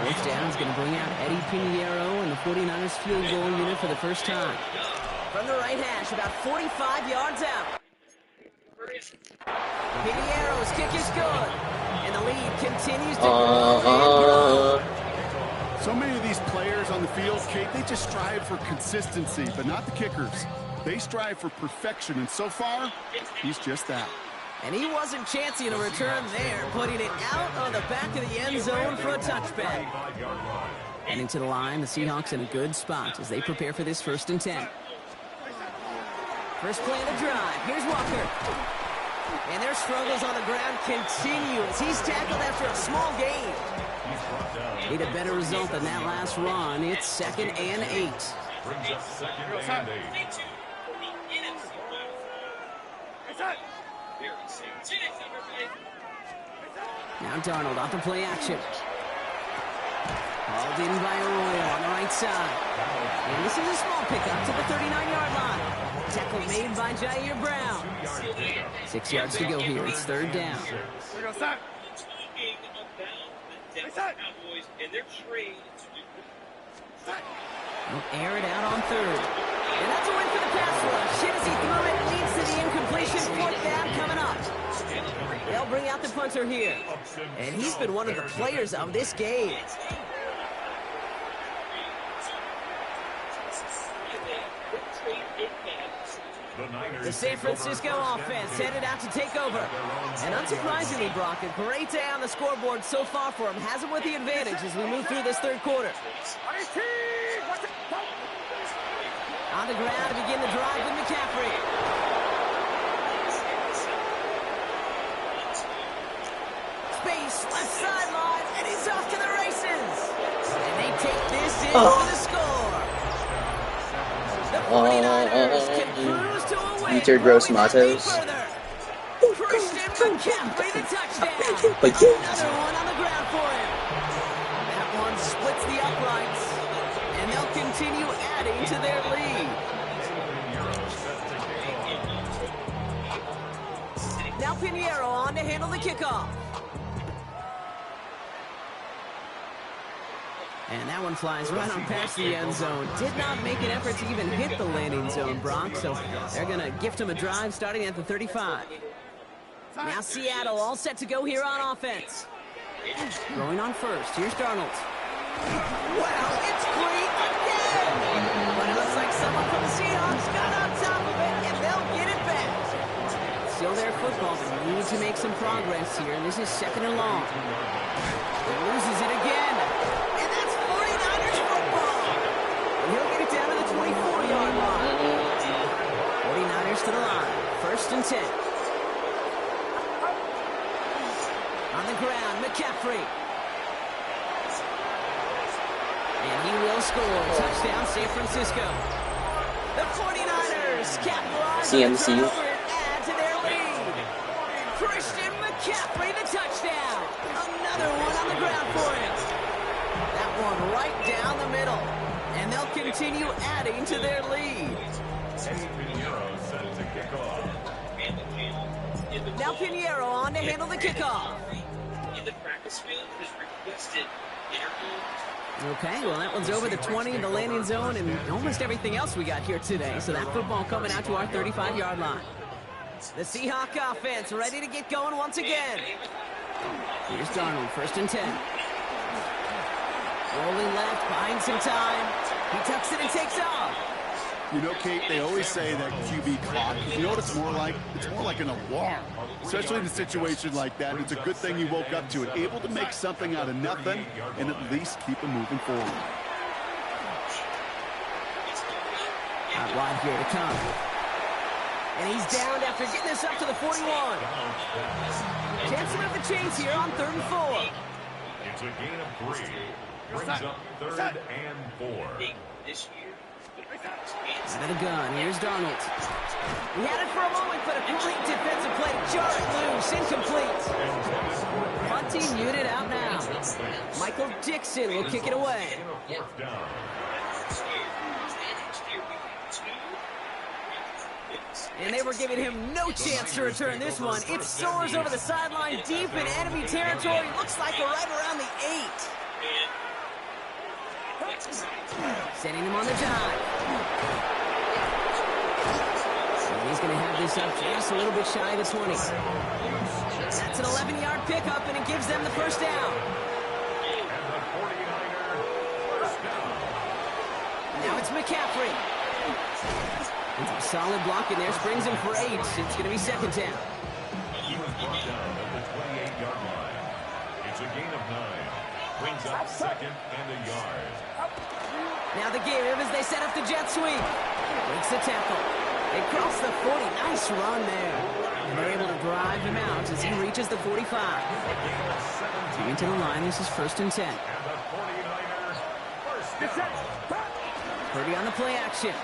Speaker 7: Fourth down is going to bring out Eddie Pinheiro and the 49ers field goal unit for the first time. From the right hash, about 45 yards out. Pinheiro's kick is good. And the lead continues to grow.
Speaker 8: So many of these players on the field, Kate, they just strive for consistency, but not the kickers. They strive for perfection, and so far, he's just that.
Speaker 7: And he wasn't chancing a return there, putting it out on the back of the end zone for a touchback. Heading to the line, the Seahawks in a good spot as they prepare for this first and 10. First play of the drive. Here's Walker. And their struggles on the ground continue as he's tackled after a small gain. Need a better result than that last run. It's second and 8.
Speaker 9: Brings up second and 8.
Speaker 7: Now Darnold off the play action. Hauled in by Arroyo on the right side. And this is a small pickup to the 39-yard line. Tackle made by Jair Brown. 6 yards to go here. It's third down. We'll air it out on third. And that's a win for the pass rush. Hit as he threw it. Leads to the incompletion. Fourth down coming up. They'll bring out the punter here. And he's been one of the players of this game. The San Francisco offense headed out to take over. And unsurprisingly, Brock, a great day on the scoreboard so far for him. Has him with the advantage as we move through this third quarter. On the ground to begin the drive with McCaffrey. Space, left sideline, and he's off to the races. And they take this in for the score. The 49ers can cruise to a win.
Speaker 1: Peter Gross Matos.
Speaker 7: Christian McCaffrey, the touchdown. Another one on the ground for him. That one splits the uprights. continue adding to their lead. Now Pinheiro on to handle the kickoff. And that one flies right on past the end zone. Did not make an effort to even hit the landing zone, Brock. So they're going to gift him a drive starting at the 35. Now Seattle all set to go here on offense. Going on first. Here's Darnold. Wow, it's great again! But it looks like someone from the Seahawks got on top of it, and they'll get it back. Still their football, but need to make some progress here. This is second and long. He loses it again. And that's 49ers football. And he'll get it down to the 24-yard line. 49ers to the line. First and 10. On the ground, McCaffrey. And he will score. Touchdown, San Francisco. The 49ers capitalize on the turnover and add to their lead. Christian McCaffrey, the touchdown. Another one on the ground for him. That one right down the middle. And they'll continue adding to their lead. Now Pinheiro on to handle the kickoff.
Speaker 2: In the practice field has requested interview.
Speaker 7: Okay, well, that one's over the 20, the landing zone, and almost everything else we got here today. So that football coming out to our 35-yard line. The Seahawk offense ready to get going once again. Here's Darnold, first and 10. Rolling left, buying some time. He tucks it and takes off.
Speaker 8: You know, Kate, they always say that QB clock. You know what it's more like? It's more like an alarm, especially in a situation like that. It's a good thing you woke up to it, able to make something out of nothing and at least keep them moving forward.
Speaker 7: Out wide here to come. And he's down after getting this up to the 41. Chance to move the chains here on 3rd and 4.
Speaker 9: It's a gain of 3. Brings up 3rd and 4.
Speaker 2: This year.
Speaker 7: Out of the gun, here's Darnold. He had it for a moment, but a complete defensive play. Jarred loose, incomplete. Punting unit out now. Michael Dixon will kick it away. And they were giving him no chance to return this one. It soars over the sideline deep in enemy territory. Looks like right around the 8. Setting him on the dive. And he's going to have this up just a little bit shy of the 20. That's an 11-yard pickup, and it gives them the first down. Now it's McCaffrey. And some solid block in there, springs him for 8. It's going to be second down.
Speaker 9: He was brought down at the 28-yard line. It's a gain of 9. Brings up 2nd and a yard.
Speaker 7: Now the give as they set up the jet sweep. Breaks the tackle. They cross the 40. Nice run there. And they're able to drive him out as he reaches the 45. Coming to the line, this is first and 10. Purdy on the play action.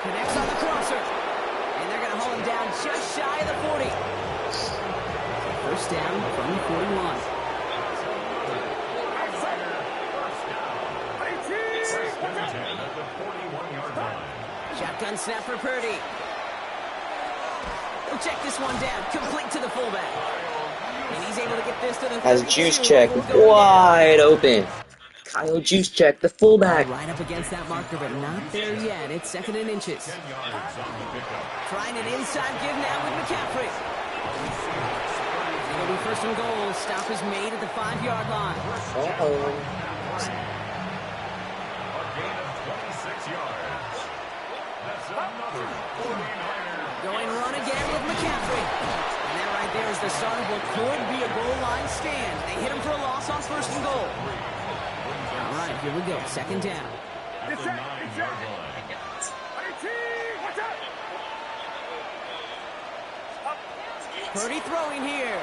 Speaker 7: Connects on the crosser. And they're going to hold him down just shy of the 40. First down from the 41. Shotgun snap for Purdy. He'll check this one down, complete to the fullback. And he's able to get this to the 32.
Speaker 1: Has juice check wide open. Kyle juice check the fullback.
Speaker 7: Right up against that marker, but not there yet. It's 2nd and inches. Trying an inside give now with McCaffrey. It'll be first and goal. Stop is made at the 5-yard line. Going run again with McCaffrey. And that right there is the start of what could be a goal line stand. They hit him for a loss on first and goal. All right, here we go. Second down. Purdy throwing here.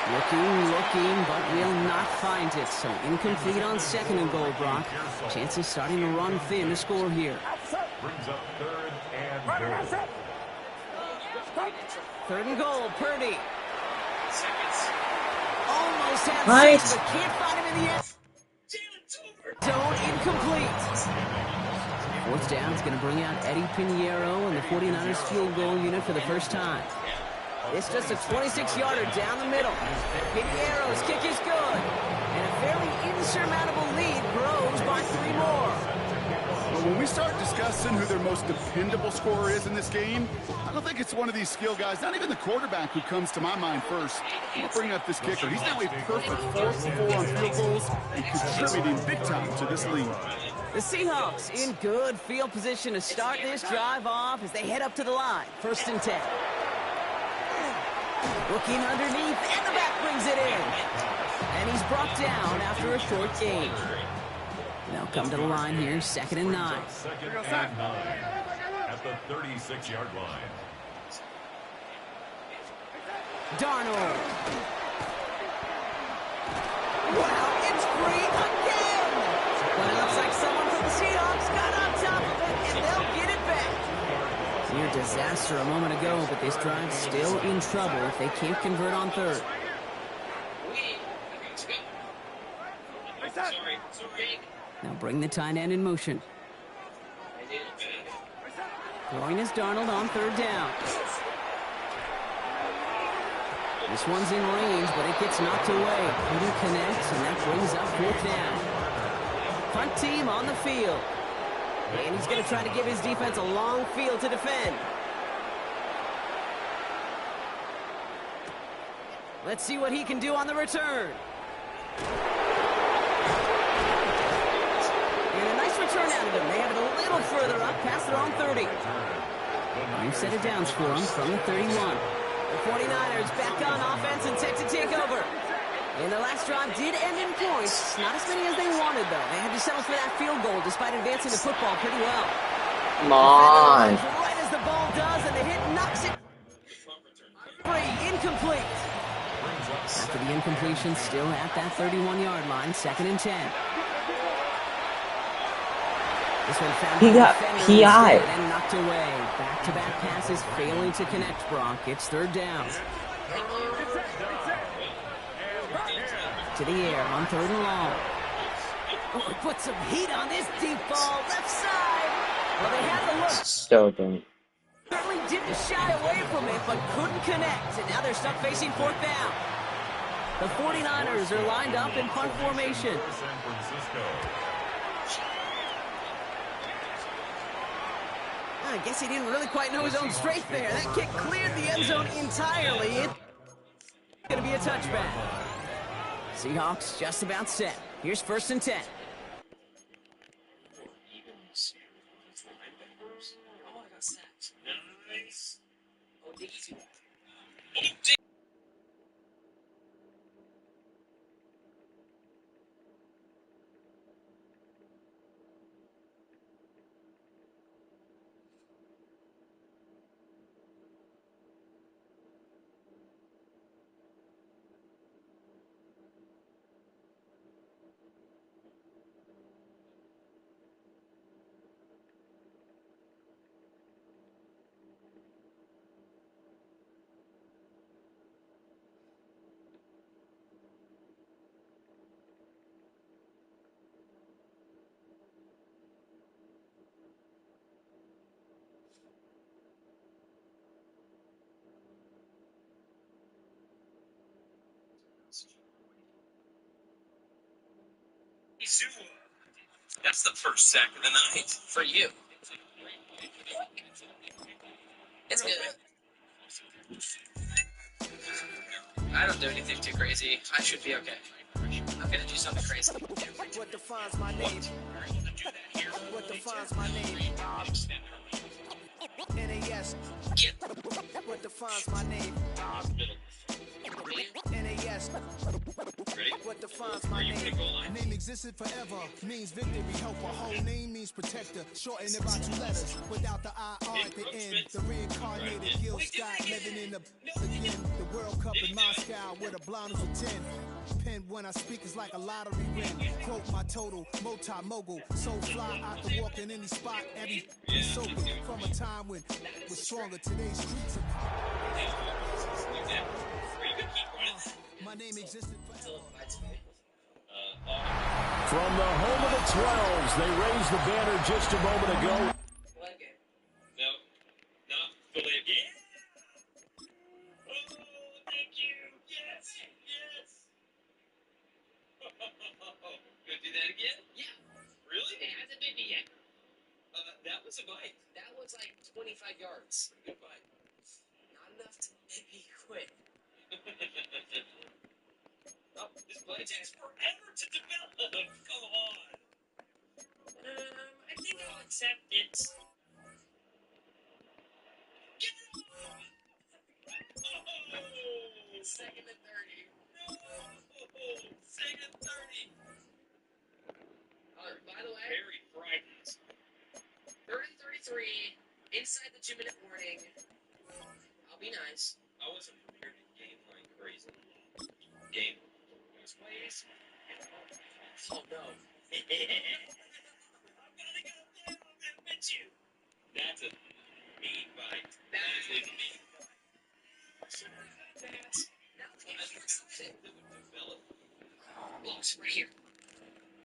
Speaker 7: Looking, but will not find it. So incomplete on 2nd and goal, Brock. Chances starting to run thin to score here.
Speaker 9: Brings up 3rd and goal.
Speaker 7: 3rd and goal, Purdy. Almost had 6, but can't find him in the end. first down. It's going to bring out Eddie Pinheiro and the 49ers field goal unit for the first time. It's just a 26-yarder down the middle. Pinheiro's kick is good. And a fairly insurmountable lead grows by 3 more.
Speaker 8: But when we start discussing who their most dependable scorer is in this game, I don't think it's one of these skill guys, not even the quarterback, who comes to my mind first. I'll bring up this kicker. He's now a perfect 4 for 4 on field goals and contributing big time to this lead.
Speaker 7: The Seahawks in good field position to start this drive off as they head up to the line. 1st and 10. Looking underneath, and the back brings it in. And he's brought down after a short gain. They'll come to the line here, 2nd and 9.
Speaker 9: 2nd and 9 at the 36-yard line.
Speaker 7: Darnold. Wow, it's free again! But it looks like someone from the Seahawks got on top of it, and they'll get it back. Near disaster a moment ago, but this drive's still in trouble if they can't convert on 3rd. Now bring the tight end in motion. Throwing is Darnold on 3rd down. This one's in range, but it gets knocked away. Couldn't connect, and that brings up 4th down. Punt team on the field. And he's going to try to give his defense a long field to defend. Let's see what he can do on the return. And a nice return out of him. They have it a little further up, past their own 30. New set of downs for him from the 31. The 49ers back on offense and set to take over. And the last drive did end in points. Not as many as they wanted, though. They had to settle for that field goal despite advancing the football pretty well.
Speaker 1: Come on.
Speaker 7: Right as the ball does, and the hit knocks it free. Incomplete. After the incompletion, still at that 31-yard line, 2nd and 10. This one found
Speaker 1: He got PI.
Speaker 7: And knocked away. Back-to-back passes failing to connect, Brock. It's 3rd down. To the air on 3rd and long. Oh, put some heat on this deep ball. Left side. Well, they had the look.
Speaker 1: So dumb.
Speaker 7: Certainly didn't shy away from it, but couldn't connect. And now they're stuck facing 4th down. The 49ers are lined up in punt formation.
Speaker 9: San Francisco.
Speaker 7: I guess he didn't really quite know his own strength there. That kick cleared the end zone entirely. It's going to be a touchback. Seahawks just about set. Here's 1st and 10.
Speaker 2: Nice. That's the first sack of the night for you. It's good. I don't do anything too crazy. I should be okay. I'm gonna do something crazy.
Speaker 4: What defines my name? What defines my name? NAS. What defines my name? NAS. What defines my name?
Speaker 5: Name existed forever, means victory, help. A whole name means protector. Shorten it by 2 letters, without the IR at the end. The reincarnated Gil Scott, living in the again. The World Cup in Moscow, with a blonde who's a 10. Pen when I speak is like a lottery win. Quote my total, multi-mogul. So fly, I can walk in any spot, every so good. From a time when it was stronger, today's streets are... My name existed forever.
Speaker 10: From the home of the 12s, they raised the banner just a moment ago.
Speaker 2: was a bite.
Speaker 6: That was like 25 yards.
Speaker 2: Good bite.
Speaker 6: Not enough to make me quit.
Speaker 2: Oh, this play takes forever to develop. Come on.
Speaker 6: I think I'll accept it.
Speaker 2: Get him! Oh!
Speaker 6: Second and 30.
Speaker 2: No! Second and 30.
Speaker 6: By the way,
Speaker 2: Very frightened.
Speaker 6: third and 33, inside the 2-minute warning. I'll be nice.
Speaker 2: I wasn't prepared to game like crazy. Game.
Speaker 6: Those plays. Oh no.
Speaker 2: I'm gonna go down and admit you. That's a mean bite. That is a mean bite.
Speaker 6: Now let's get excited.
Speaker 2: That would develop.
Speaker 6: Blocks right here.